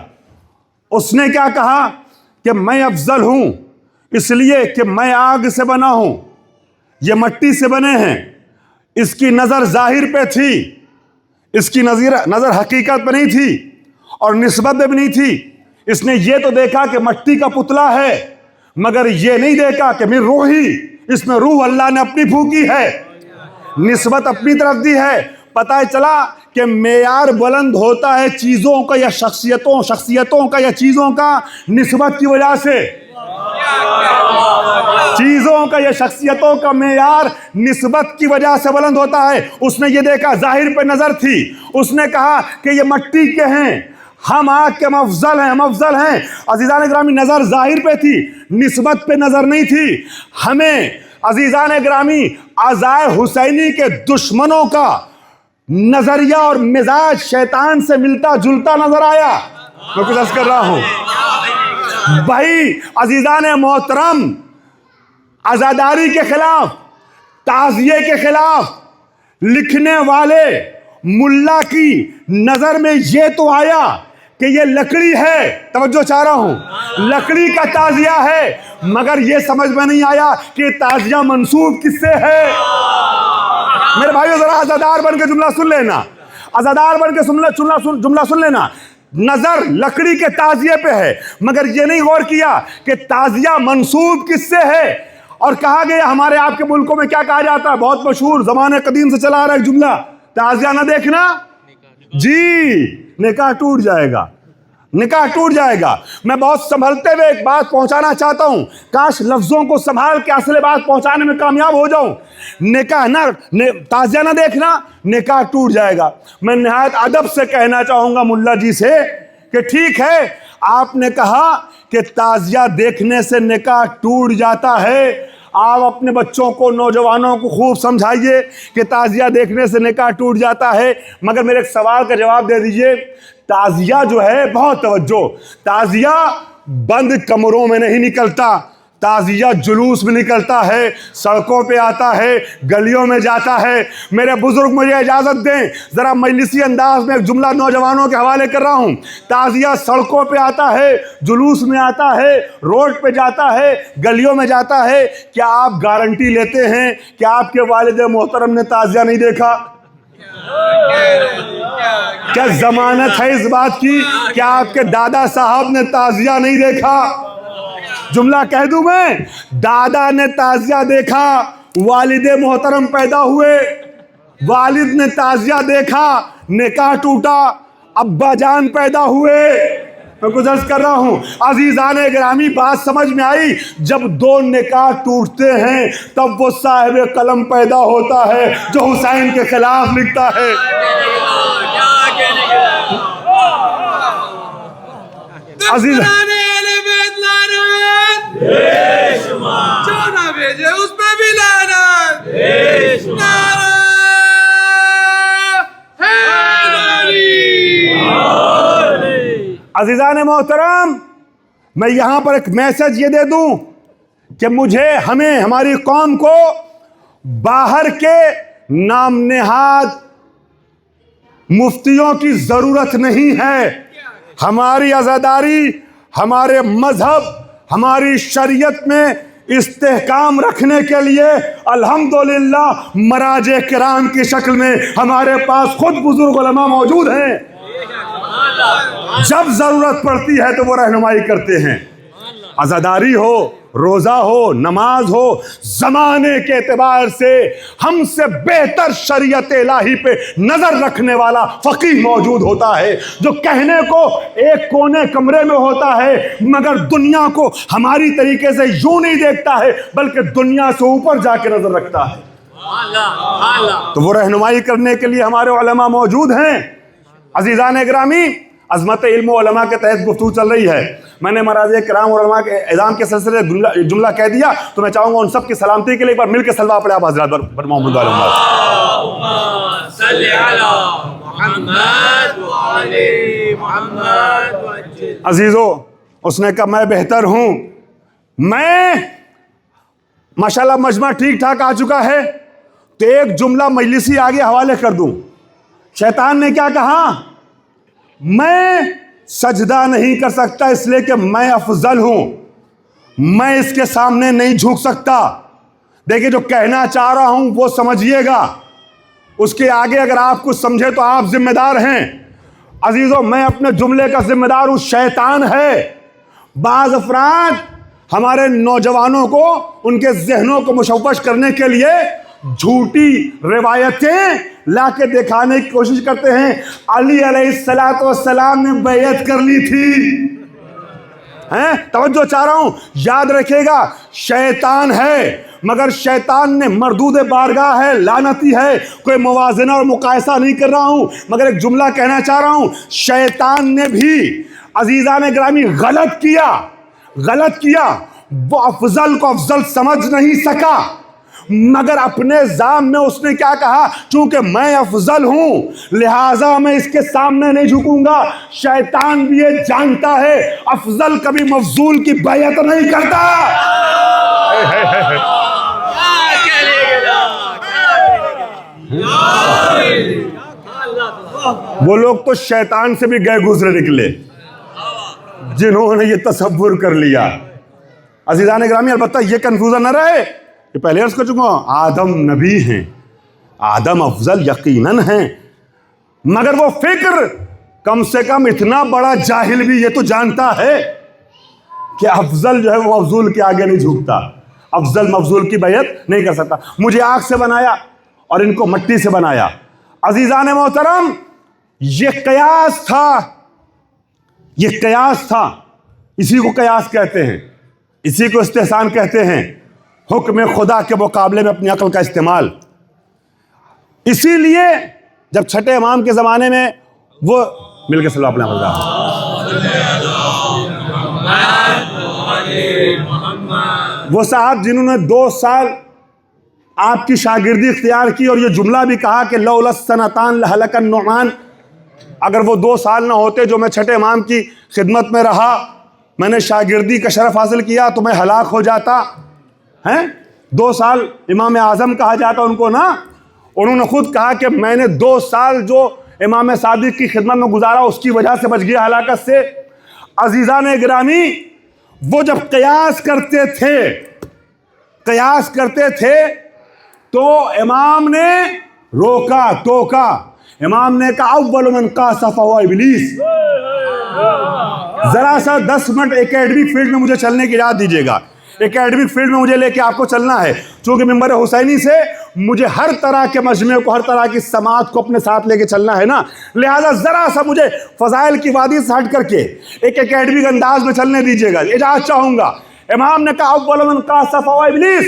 اس نے کیا کہا کہ میں افضل ہوں، اس لیے کہ میں آگ سے بنا ہوں، یہ مٹی سے بنے ہیں۔ اس کی نظر ظاہر پہ تھی، اس کی نظر حقیقت پہ نہیں تھی اور نسبت پہ بھی نہیں تھی۔ اس نے یہ تو دیکھا کہ مٹی کا پتلا ہے، مگر یہ نہیں دیکھا کہ من روحی، اس میں روح اللہ نے اپنی پھونکی ہے، نسبت اپنی طرف دی ہے۔ پتہ چلا کہ معیار بلند ہوتا ہے چیزوں کا یا شخصیتوں کا یا چیزوں کا نسبت کی وجہ سے۔ چیزوں کا یا شخصیتوں کا معیار نسبت کی وجہ سے بلند ہوتا ہے۔ اس نے یہ دیکھا، ظاہر پہ نظر تھی، اس نے کہا کہ یہ مٹی کے ہیں، ہم آگ کے افضل ہیں، ہم افضل ہیں۔ عزیزان گرامی، نظر ظاہر پہ تھی، نسبت پہ نظر نہیں تھی۔ ہمیں عزیزان گرامی عزائے حسینی کے دشمنوں کا نظریہ اور مزاج شیطان سے ملتا جلتا نظر آیا۔ میں کچھ عرض کر رہا ہوں بھائی عزیزان محترم، عزاداری کے خلاف، تعزیے کے خلاف لکھنے والے ملا کی نظر میں یہ تو آیا کہ یہ لکڑی ہے، توجہ چاہ رہا ہوں، لکڑی کا تعزیہ ہے، مگر یہ سمجھ میں نہیں آیا کہ تعزیہ منسوب کس سے ہے۔ میرے بھائیو ذرا عزادار بن کے جملہ سن لینا، عزادار بن کے جملہ سن لینا۔ نظر لکڑی کے تعزیے پہ ہے، مگر یہ نہیں غور کیا کہ تعزیہ منسوب کس سے ہے۔ اور کہا گیا ہمارے آپ کے ملکوں میں کیا کہا جاتا ہے، بہت مشہور زمانے قدیم سے چلا آ رہا ہے ایک جملہ، تعزیہ نہ دیکھنا جی نکاح ٹوٹ جائے گا، نکاح ٹوٹ جائے گا۔ میں بہت سنبھلتے ہوئے ایک بات پہنچانا چاہتا ہوں، کاش لفظوں کو سنبھال کے اصل بات پہنچانے میں کامیاب ہو جاؤں۔ نکاح نہ تعزیہ نہ دیکھنا، نکاح ٹوٹ جائے گا۔ میں نہایت ادب سے کہنا چاہوں گا ملا جی سے کہ ٹھیک ہے، آپ نے کہا کہ تعزیہ دیکھنے سے نکاح ٹوٹ جاتا ہے، آپ اپنے بچوں کو، نوجوانوں کو خوب سمجھائیے کہ تعزیہ دیکھنے سے نکاح ٹوٹ جاتا ہے، مگر میرے ایک سوال کا جواب دے دیجئے۔ تعزیہ جو ہے، بہت توجہ، تعزیہ بند کمروں میں نہیں نکلتا، تعزیہ جلوس میں نکلتا ہے، سڑکوں پہ آتا ہے، گلیوں میں جاتا ہے۔ میرے بزرگ مجھے اجازت دیں، ذرا مجلسی انداز میں ایک جملہ نوجوانوں کے حوالے کر رہا ہوں۔ تعزیہ سڑکوں پہ آتا ہے، جلوس میں آتا ہے، روڈ پہ جاتا ہے، گلیوں میں جاتا ہے۔ کیا آپ گارنٹی لیتے ہیں کہ آپ کے والد محترم نے تعزیہ نہیں دیکھا؟ کیا ضمانت ہے اس بات کی کہ آپ کے دادا صاحب نے تعزیہ نہیں دیکھا؟ جملہ کہہ دوں میں، دادا نے تعزیہ دیکھا، والد محترم پیدا ہوئے، والد نے تعزیہ دیکھا، نکاح ٹوٹا، ابا جان پیدا ہوئے۔ میں کچھ عرض کر رہا ہوں عزیزان گرامی، بات سمجھ میں آئی؟ جب دو نکاح ٹوٹتے ہیں تب وہ صاحب قلم پیدا ہوتا ہے جو حسین کے خلاف لکھتا ہے۔ عزیز عزیزان محترم، میں یہاں پر ایک میسج یہ دے دوں کہ مجھے، ہمیں، ہماری قوم کو باہر کے نام نہاد مفتیوں کی ضرورت نہیں ہے۔ ہماری عزاداری، ہمارے مذہب، ہماری شریعت میں استحکام رکھنے کے لیے الحمدللہ مراجع کرام کی شکل میں ہمارے پاس خود بزرگ علماء موجود ہیں، جب ضرورت پڑتی ہے تو وہ رہنمائی کرتے ہیں۔ عزاداری ہو، روزہ ہو، نماز ہو، زمانے کے اعتبار سے ہم سے بہتر شریعت الہی پہ نظر رکھنے والا فقیہ موجود ہوتا ہے، جو کہنے کو ایک کونے کمرے میں ہوتا ہے مگر دنیا کو ہماری طریقے سے یوں نہیں دیکھتا ہے بلکہ دنیا سے اوپر جا کے نظر رکھتا ہے۔ تو وہ رہنمائی کرنے کے لیے ہمارے علماء موجود ہیں۔ عزیزان اکرامی، عظمت علم و علماء کے تحت گفتگو چل رہی ہے۔ میں نے مراجع کرام اور علماء کے اعزام کے سلسلے جملہ کہہ دیا تو میں چاہوں گا ان سب کی سلامتی کے لیے ایک بار مل کے صلوات پڑھیں آپ حضرات پر محمد علیہ اللهم صل على محمد وعلى محمد وعجل۔ عزیزو، اس نے کہا میں بہتر ہوں، میں ماشاءاللہ مجمع ٹھیک ٹھاک آ چکا ہے تو ایک جملہ مجلسی آگے حوالے کر دوں۔ شیطان نے کیا کہا؟ میں سجدہ نہیں کر سکتا اس لیے کہ میں افضل ہوں، میں اس کے سامنے نہیں جھک سکتا۔ دیکھیں جو کہنا چاہ رہا ہوں وہ سمجھیے گا، اس کے آگے اگر آپ کچھ سمجھے تو آپ ذمہ دار ہیں۔ عزیزو، میں اپنے جملے کا ذمہ دار ہوں، شیطان ہے۔ بعض افراد ہمارے نوجوانوں کو ان کے ذہنوں کو مشوش کرنے کے لیے جھوٹی روایتیں لا کے دکھانے کی کوشش کرتے ہیں۔ علی علیہ السلام نے بیعت کر لی تھی۔ توجہ چاہ رہا ہوں، یاد رکھے گا شیطان ہے مگر شیطان نے مردود بارگاہ ہے، لعنتی ہے۔ کوئی موازنہ اور مقایسہ نہیں کر رہا ہوں مگر ایک جملہ کہنا چاہ رہا ہوں، شیطان نے بھی عزیزان گرامی غلط کیا۔ وہ افضل کو افضل سمجھ نہیں سکا مگر اپنے ذام میں اس نے کیا کہا؟ چونکہ میں افضل ہوں لہٰذا میں اس کے سامنے نہیں جھکوں گا۔ شیطان بھی یہ جانتا ہے افضل کبھی مفضول کی بیعت نہیں کرتا۔ وہ لوگ تو شیطان سے بھی گئے گزرے نکلے جنہوں نے یہ تصور کر لیا۔ عزیزان گرامی، البتہ یہ کنفیوژن نہ رہے کہ پہلے عرض کر چکا ہوں، آدم نبی ہیں، آدم افضل یقیناً ہیں مگر وہ فکر کم سے کم اتنا بڑا جاہل بھی یہ تو جانتا ہے کہ افضل جو ہے وہ افضول کے آگے نہیں جھکتا، افضل مفضول کی بیعت نہیں کر سکتا۔ مجھے آگ سے بنایا اور ان کو مٹی سے بنایا۔ عزیزان محترم، یہ قیاس تھا، اسی کو قیاس کہتے ہیں، اسی کو استحسان کہتے ہیں، حکم خدا کے مقابلے میں اپنی عقل کا استعمال۔ اسی لیے جب چھٹے امام کے زمانے میں وہ مل کے صلی اللہ علیہ وسلم، وہ صاحب جنہوں نے 2 سال آپ کی شاگردی اختیار کی اور یہ جملہ بھی کہا کہ لولا السنتان لہلک النعمان، اگر وہ 2 سال نہ ہوتے جو میں چھٹے امام کی خدمت میں رہا، میں نے شاگردی کا شرف حاصل کیا تو میں ہلاک ہو جاتا۔ 2 سال امام اعظم کہا جاتا ان کو نا، انہوں نے خود کہا کہ میں نے 2 سال جو امام صادق کی خدمت میں گزارا اس کی وجہ سے بچ گیا ہلاکت سے۔ عزیزان گرامی، وہ جب قیاس کرتے تھے تو امام نے روکا ٹوکا۔ امام نے کہا اول من قاس فهو ابلیس۔ ذرا سا 10 منٹ اکیڈمک فیلڈ میں مجھے چلنے کی اجازت دیجیے گا، اکیڈمک فیلڈ میں مجھے لے کے آپ کو چلنا ہے، چونکہ ممبر حسینی سے مجھے ہر طرح کے مجمع کو، ہر طرح کی سماعت کو اپنے ساتھ لے کے چلنا ہے نا، لہٰذا ذرا سا مجھے فضائل کی وادی سے ہٹ کر کے ایک اکیڈمک انداز میں چلنے دیجیے گا، اجازت چاہوں گا۔ امام نے کہا اول من قاس فهو ابلیس۔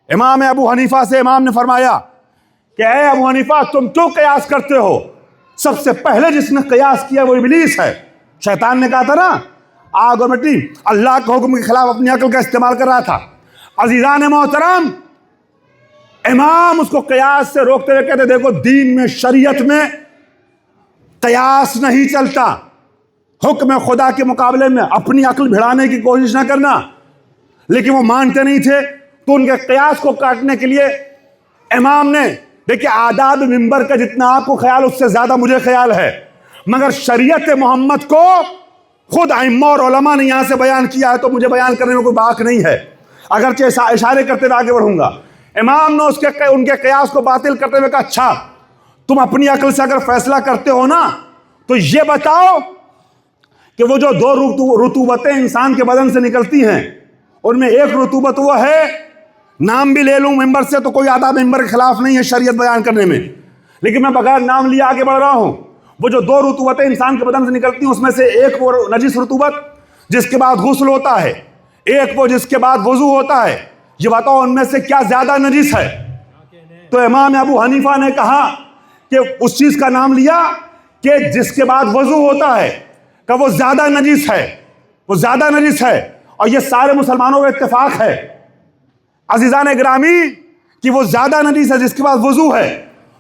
امام ابو حنیفہ سے امام نے فرمایا کہ اے ابو حنیفہ تم کیوں قیاس کرتے ہو؟ سب سے پہلے جس نے قیاس کیا وہ ابلیس ہے۔ شیطان نے کہا تھا نا آگ اور مٹی، اللہ کے حکم کے خلاف اپنی عقل کا استعمال کر رہا تھا۔ عزیزان محترم، امام اس کو قیاس سے روکتے ہوئے کہتے دیکھو دین میں، شریعت میں قیاس نہیں چلتا، حکم خدا کے مقابلے میں اپنی عقل بھیڑانے کی کوشش نہ کرنا۔ لیکن وہ مانتے نہیں تھے تو ان کے قیاس کو کاٹنے کے لیے امام نے، دیکھیں آداب ممبر کا جتنا آپ کو خیال اس سے زیادہ مجھے خیال ہے، مگر شریعت محمد کو خود ائمہ اور علماء نے یہاں سے بیان کیا ہے تو مجھے بیان کرنے میں کوئی باک نہیں ہے، اگرچہ اشارے کرتے ہوئے آگے بڑھوں گا۔ امام نے ان کے قیاس کو باطل کرتے ہوئے کہا اچھا تم اپنی عقل سے اگر فیصلہ کرتے ہو نا تو یہ بتاؤ کہ وہ جو 2 رطوبتیں انسان کے بدن سے نکلتی ہیں ان میں ایک رطوبت وہ ہے، نام بھی لے لوں ممبر سے تو کوئی آداب ممبر کے خلاف نہیں ہے شریعت بیان کرنے میں، لیکن میں بغیر نام لیے آگے بڑھ رہا ہوں۔ وہ جو 2 رطوبتیں انسان کے بدن سے نکلتی ہیں، اس میں سے ایک وہ نجس رطوبت جس کے بعد غسل ہوتا ہے، ایک وہ جس کے بعد وضو ہوتا ہے۔ یہ بتاؤ ان میں سے کیا زیادہ نجس ہے؟ تو امام ابو حنیفہ نے کہا کہ اس چیز کا نام لیا کہ جس کے بعد وضو ہوتا ہے کہ وہ زیادہ نجس ہے، وہ زیادہ نجس ہے، اور یہ سارے مسلمانوں کا اتفاق ہے عزیزان گرامی کہ وہ زیادہ نجس ہے جس کے بعد وضو ہے۔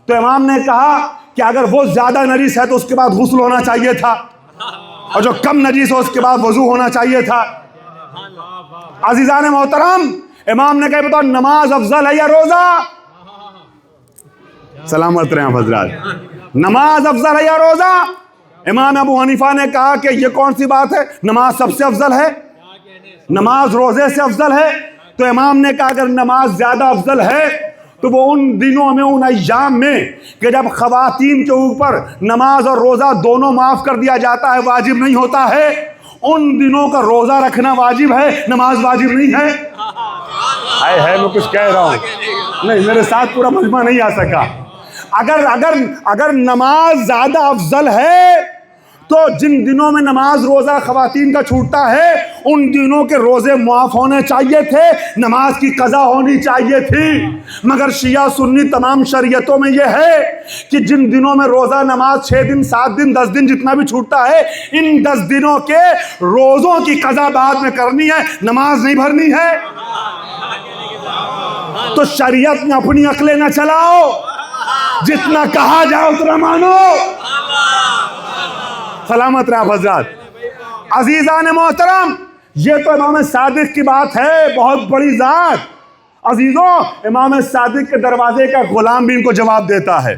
تو امام نے کہا کہ اگر وہ زیادہ نجس ہے تو اس کے بعد غسل ہونا چاہیے تھا، اور جو کم نجس ہو اس کے بعد وضو ہونا چاہیے تھا۔ عزیزان محترم، امام نے کہا بتاؤ نماز افضل ہے یا روزہ؟ سلامت رہیں آپ حضرات، نماز افضل ہے یا روزہ؟ امام ابو حنیفہ نے کہا کہ یہ کون سی بات ہے، نماز سب سے افضل ہے، نماز روزے سے افضل ہے۔ تو امام نے کہا اگر نماز زیادہ افضل ہے تو وہ ان دنوں میں، ان ایام میں کہ جب خواتین کے اوپر نماز اور روزہ دونوں معاف کر دیا جاتا ہے، واجب نہیں ہوتا ہے، ان دنوں کا روزہ رکھنا واجب ہے، نماز واجب نہیں ہے۔ ہے میں کچھ کہہ رہا ہوں، نہیں میرے ساتھ پورا مجمع نہیں آ سکا۔ اگر نماز زیادہ افضل ہے تو جن دنوں میں نماز روزہ خواتین کا چھوٹتا ہے ان دنوں کے روزے معاف ہونے چاہیے تھے، نماز کی قضا ہونی چاہیے تھی۔ مگر شیعہ سنی تمام شریعتوں میں یہ ہے کہ جن دنوں میں روزہ نماز 6 دن 7 دن 10 دن جتنا بھی چھوٹتا ہے، ان 10 دنوں کے روزوں کی قضا بعد میں کرنی ہے، نماز نہیں بھرنی ہے۔ تو شریعت میں اپنی عقلیں نہ چلاؤ، جتنا کہا جائے اتنا مانو۔ سلامت رہے آپ حضرات۔ عزیزان محترم، یہ تو امام صادق کی بات ہے، بہت بڑی ذات۔ عزیزوں، امام صادق کے دروازے کا غلام بھی ان کو جواب دیتا ہے،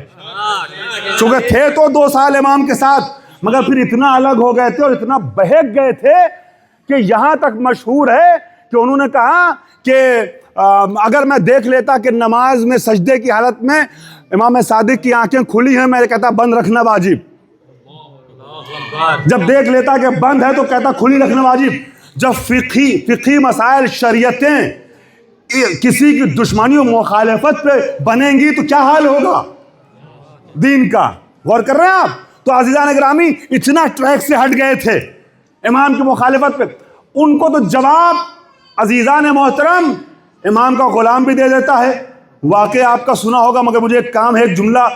چونکہ تھے تو 2 سال امام کے ساتھ، مگر پھر اتنا الگ ہو گئے تھے اور اتنا بہک گئے تھے کہ یہاں تک مشہور ہے کہ انہوں نے کہا کہ اگر میں دیکھ لیتا کہ نماز میں سجدے کی حالت میں امام صادق کی آنکھیں کھلی ہیں، میں کہتا بند رکھنا واجب۔ جب دیکھ لیتا کہ بند ہے تو کہتا کھلی رکھنا واجب۔ جب فقہی مسائل شریعتیں کسی کی دشمنی و مخالفت پہ بنیں گی تو کیا حال ہوگا دین کا؟ غور کر رہے ہیں آپ؟ تو عزیزان گرامی اتنا ٹریک سے ہٹ گئے تھے امام کی مخالفت پہ، ان کو تو جواب عزیزان محترم امام کا غلام بھی دے دیتا ہے۔ واقعہ آپ کا سنا ہوگا مگر مجھے ایک کام ہے، ایک جملہ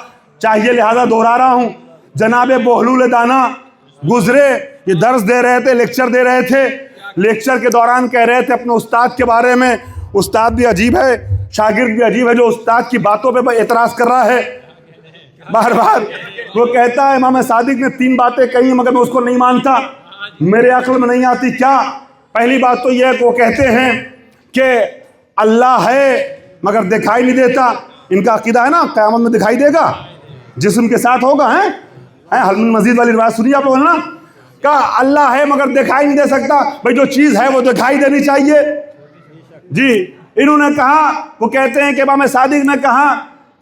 چاہیے لہذا دہرا رہا ہوں۔ جناب بہلول دانا گزرے، یہ درس دے رہے تھے، لیکچر دے رہے تھے، لیکچر کے دوران کہہ رہے تھے اپنے استاد کے بارے میں، استاد بھی عجیب ہے، شاگرد بھی عجیب ہے جو استاد کی باتوں پہ اعتراض کر رہا ہے بار بار۔ وہ کہتا ہے امام صادق نے 3 باتیں کہی مگر میں اس کو نہیں مانتا، میرے عقل میں نہیں آتی۔ کیا؟ پہلی بات تو یہ ہے کہ وہ کہتے ہیں کہ اللہ ہے مگر دکھائی نہیں دیتا۔ ان کا عقیدہ ہے نا قیامت میں دکھائی دے گا، جسم کے ساتھ ہوگا۔ حل من مزید والی روایت سنی آپ لوگوں نے نا، کہا اللہ ہے مگر دکھائی نہیں دے سکتا، بھئی جو چیز ہے وہ دکھائی دینی چاہیے۔ جی انہوں نے کہا، وہ کہتے ہیں کہ امام صادق نے کہا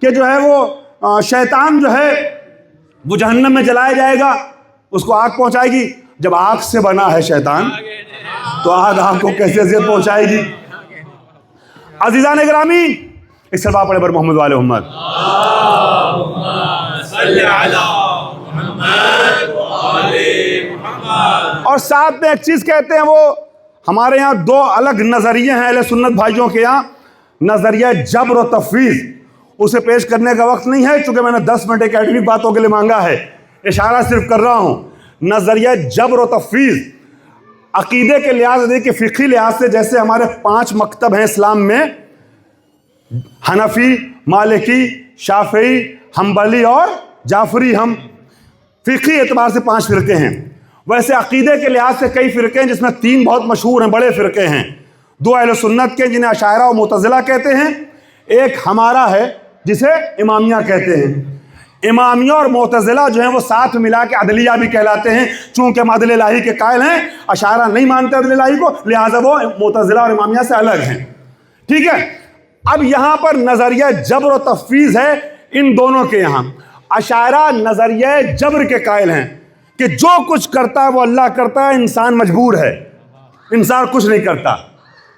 کہ جو ہے وہ شیطان جو ہے وہ جہنم میں جلایا جائے گا، اس کو آگ پہنچائے گی۔ جب آگ سے بنا ہے شیطان تو آگ آپ کو کیسے اذیت پہنچائے گی؟ عزیزان گرامی، ایک سلوات پڑھے بر محمد والے محمد۔ اور ساتھ میں ایک چیز کہتے ہیں، وہ ہمارے یہاں 2 الگ نظریے ہیں اہل سنت بھائیوں کے یہاں۔ نظریہ جبر و تفویض، اسے پیش کرنے کا وقت نہیں ہے چونکہ میں نے 10 منٹ اکیڈمک باتوں کے لیے مانگا ہے، اشارہ صرف کر رہا ہوں۔ نظریہ جبر و تفویض عقیدے کے لحاظ سے، کہ فقہی لحاظ سے جیسے ہمارے 5 مکتب ہیں اسلام میں، حنفی، مالکی، شافعی، حنبلی اور جعفری، ہم فقہی اعتبار سے 5 فرقے ہیں۔ ویسے عقیدے کے لحاظ سے کئی فرقے ہیں، جس میں 3 بہت مشہور ہیں، بڑے فرقے ہیں۔ 2 اہل سنت کے جنہیں اشاعرہ و معتزلہ کہتے ہیں، ایک ہمارا ہے جسے امامیہ کہتے ہیں۔ امامیہ اور معتزلہ جو ہیں وہ ساتھ ملا کے عدلیہ بھی کہلاتے ہیں، چونکہ ہم عدل الہی کے قائل ہیں، اشاعرہ نہیں مانتے عدل الہی کو، لہٰذا وہ معتزلہ اور امامیہ سے الگ ہیں۔ ٹھیک ہے، اب یہاں پر نظریہ جبر و تفویض ہے ان دونوں کے یہاں۔ اشاعرہ نظریہ جبر کے قائل ہیں کہ جو کچھ کرتا ہے وہ اللہ کرتا ہے، انسان مجبور ہے، انسان کچھ نہیں کرتا۔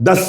10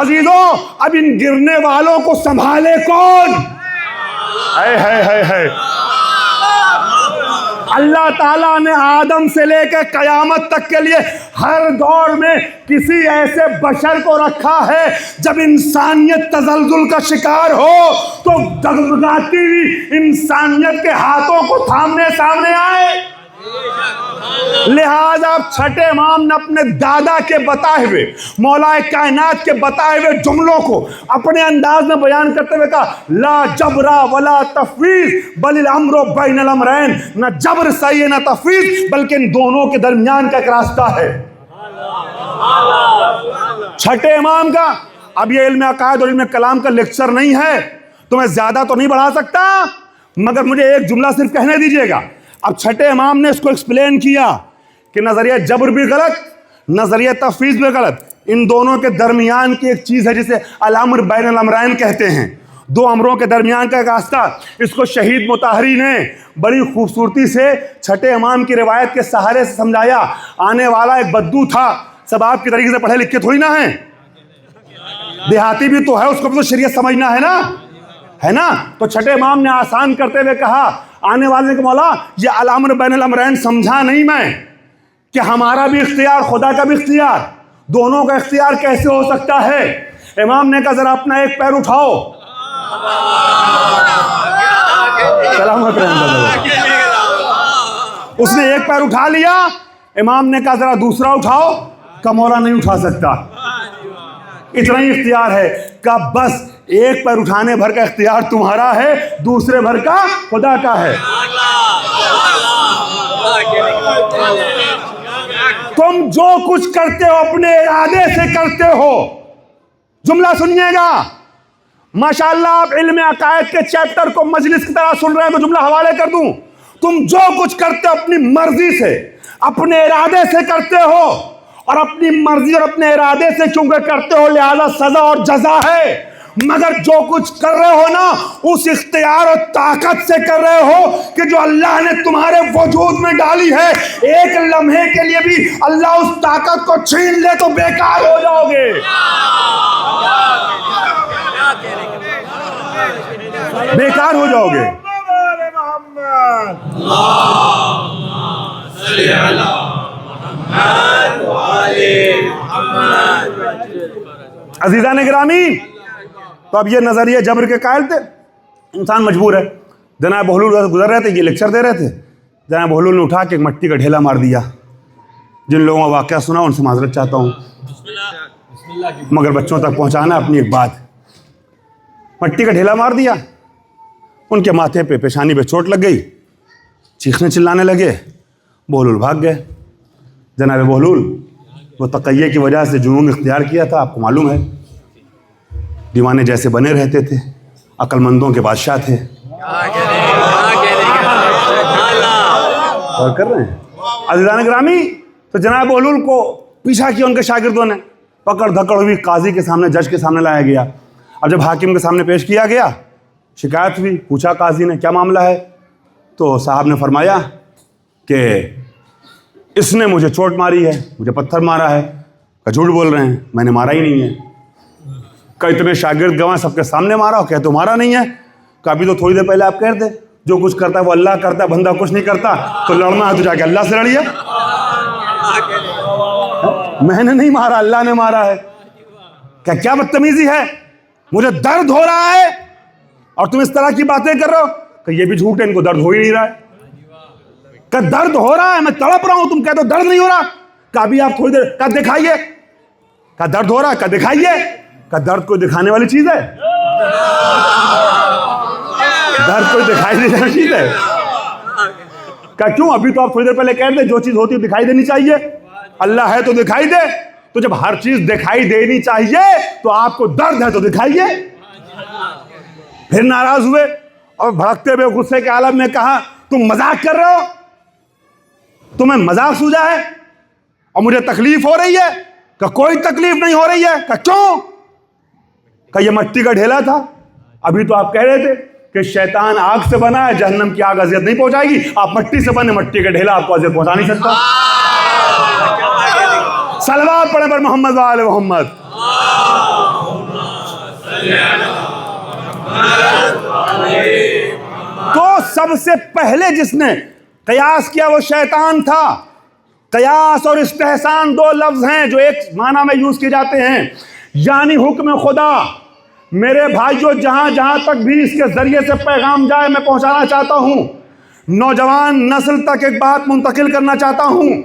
عزیزوں اب ان گرنے والوں کو سنبھالے کون؟ ہے اللہ تعالیٰ نے آدم سے لے کے قیامت تک کے لیے ہر دور میں کسی ایسے بشر کو رکھا ہے جب انسانیت تزلزل کا شکار ہو تو ڈگمگاتی ہوئی انسانیت کے ہاتھوں کو تھامنے سامنے آئے. لہذا چھٹے امام نے اپنے دادا کے بتائے ہوئے مولا کائنات کے بتائے ہوئے جملوں کو اپنے انداز میں بیان کرتے ہوئے کہا لا جبرا ولا تفویض بل الامر بین الامرین. نہ جبر صحیح ہے نہ تفویض بلکہ ان دونوں کے درمیان کا ایک راستہ ہے. چھٹے امام کا اب یہ علم عقائد اور علم کلام کا لیکچر نہیں ہے تو میں زیادہ تو نہیں بڑھا سکتا مگر مجھے ایک جملہ صرف کہنے دیجئے گا. اب چھٹے امام نے اس کو ایکسپلین کیا کہ نظریہ جبر بھی غلط نظریہ تفویض بھی غلط. ان دونوں کے درمیان کی ایک چیز ہے جسے الامر بین الامرین کہتے ہیں. دو امروں کے درمیان کا ایک راستہ. اس کو شہید مطہری نے بڑی خوبصورتی سے چھٹے امام کی روایت کے سہارے سے سمجھایا. آنے والا ایک بدو تھا. سب آپ کی طریقے سے پڑھے لکھے تھوڑی نہ ہیں, دیہاتی بھی تو ہے, اس کو بھی تو شریعت سمجھنا ہے نا. تو چھٹے امام نے آسان کرتے ہوئے کہا آنے والے کے مولا یہ الامر بین الامرین سمجھا نہیں میں کہ ہمارا بھی اختیار خدا کا بھی اختیار, دونوں کا اختیار کیسے ہو سکتا ہے. امام نے کہا ذرا اپنا ایک پیر اٹھاؤ. سلامت اس نے ایک پیر اٹھا لیا. امام نے کہا ذرا دوسرا اٹھاؤ. کا مولا نہیں اٹھا سکتا, اتنا ہی اختیار ہے. کہ بس ایک پیر اٹھانے بھر کا اختیار تمہارا ہے, دوسرے بھر کا خدا کا ہے. تم جو کچھ کرتے ہو اپنے ارادے سے کرتے ہو. جملہ سنیے گا, ماشاءاللہ آپ علم عقائد کے چیپٹر کو مجلس کی طرح سن رہے ہیں تو جملہ حوالے کر دوں. تم جو کچھ کرتے ہو اپنی مرضی سے اپنے ارادے سے کرتے ہو, اور اپنی مرضی اور اپنے ارادے سے چونکہ کرتے ہو لہذا سزا اور جزا ہے. مگر جو کچھ کر رہے ہو نا اس اختیار اور طاقت سے کر رہے ہو کہ جو اللہ نے تمہارے وجود میں ڈالی ہے. ایک لمحے کے لیے بھی اللہ اس طاقت کو چھین لے تو بیکار ہو جاؤ گے. بیکار ہو جاؤ گے. عزیزان گرامی, تو اب یہ نظریہ جبر کے قائل تھے. انسان مجبور ہے. جناب بہلول گزر رہے تھے, یہ لیکچر دے رہے تھے. جناب بہلول نے اٹھا کے ایک مٹی کا ڈھیلا مار دیا. جن لوگوں کا واقعہ سنا ان سے معذرت چاہتا ہوں مگر بچوں تک پہنچانا اپنی ایک بات. مٹی کا ڈھیلا مار دیا. ان کے ماتھے پہ پیشانی پہ چوٹ لگ گئی, چیخنے چلانے لگے. بہلول بھاگ گئے. جناب بہلول وہ تقیہ کی وجہ سے جنون اختیار کیا تھا, آپ کو معلوم ہے. دیوانے جیسے بنے رہتے تھے, عقل مندوں کے بادشاہ تھے. اور کر رہے ہیں عزیزان گرامی. تو جناب بہلول کو پیچھا کیا ان کے شاگردوں نے, پکڑ دھکڑ ہوئی, قاضی کے سامنے جج کے سامنے لایا گیا. اب جب حاکم کے سامنے پیش کیا گیا, شکایت ہوئی, پوچھا قاضی نے کیا معاملہ ہے. تو صاحب نے فرمایا کہ اس نے مجھے چوٹ ماری ہے, مجھے پتھر مارا ہے. کہ جھوٹ بول رہے ہیں, میں نے مارا ہی نہیں ہے. کہ اتنے شاگرد گواہ سب کے سامنے مارا ہو, کہتے مارا نہیں ہے. کہ ابھی تو تھوڑی دیر پہلے آپ کہتے جو کچھ کرتا ہے وہ اللہ کرتا ہے, بندہ کچھ نہیں کرتا. تو لڑنا ہے تو جا کے اللہ سے لڑیے. میں نے نہیں مارا, اللہ نے مارا ہے. کیا بدتمیزی ہے. مجھے درد ہو رہا ہے اور تم اس طرح کی باتیں کر رہے ہو. کہ یہ بھی جھوٹ ہے, ان کو درد ہو ہی نہیں رہا ہے. کہ درد ہو رہا ہے, میں تڑپ رہا ہوں, تم کہتے ہو درد نہیں ہو رہا. کہ ابھی آپ تھوڑی دیر, کہ دکھائیے. کہ درد ہو رہا ہے, کہ دکھائیے. کہ درد کو دکھانے والی چیز ہے, درد کو دکھائی دینے والی چیز ہے. کہ کیوں, ابھی تو آپ تھوڑی دیر پہلے کہتے جو چیز ہوتی ہے دکھائی دینی چاہیے. اللہ ہے تو دکھائی دے. تو جب ہر چیز دکھائی دینی چاہیے تو آپ کو درد ہے تو دکھائیے. پھر ناراض ہوئے اور بھڑکتے ہوئے غصے کے عالم میں کہا تم مذاق کر رہے ہو, تمہیں مذاق سوجا ہے اور مجھے تکلیف ہو رہی ہے. کہ کوئی تکلیف نہیں ہو رہی ہے. کہ کیوں. کہ یہ مٹی کا ڈھیلا تھا, ابھی تو آپ کہہ رہے تھے کہ شیطان آگ سے بنا ہے, جہنم کی آگ اذیت نہیں پہنچائے گی. آپ مٹی سے بنے, مٹی کا ڈھیلا آپ کو اذیت پہنچا نہیں سکتا. صلوات پڑھیں پر محمد و آل محمد. تو سب سے پہلے جس نے قیاس کیا وہ شیطان تھا. قیاس اور استحسان دو لفظ ہیں جو ایک معنی میں یوز کیے جاتے ہیں، یعنی حکم خدا. میرے بھائیوں، جہاں جہاں تک بھی اس کے ذریعے سے پیغام جائے میں پہنچانا چاہتا ہوں، نوجوان نسل تک ایک بات منتقل کرنا چاہتا ہوں.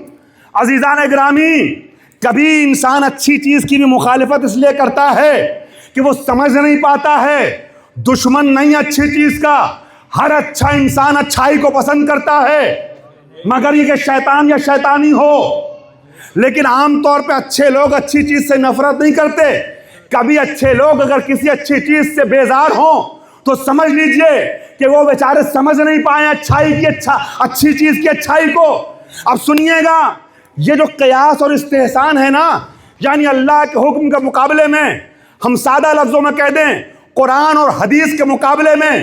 عزیزان گرامی، کبھی انسان اچھی چیز کی بھی مخالفت اس لیے کرتا ہے کہ وہ سمجھ نہیں پاتا ہے. دشمن نہیں اچھی چیز کا، ہر اچھا انسان اچھائی کو پسند کرتا ہے، مگر یہ کہ شیطان یا شیطانی ہو. لیکن عام طور پہ اچھے لوگ اچھی چیز سے نفرت نہیں کرتے. کبھی اچھے لوگ اگر کسی اچھی چیز سے بیزار ہوں تو سمجھ لیجئے کہ وہ بیچارے سمجھ نہیں پائے اچھائی کی اچھی چیز کی اچھائی کو. اب سنیے گا، یہ جو قیاس اور استحسان ہے نا، یعنی اللہ کے حکم کے مقابلے میں، ہم سادہ لفظوں میں کہہ دیں قرآن اور حدیث کے مقابلے میں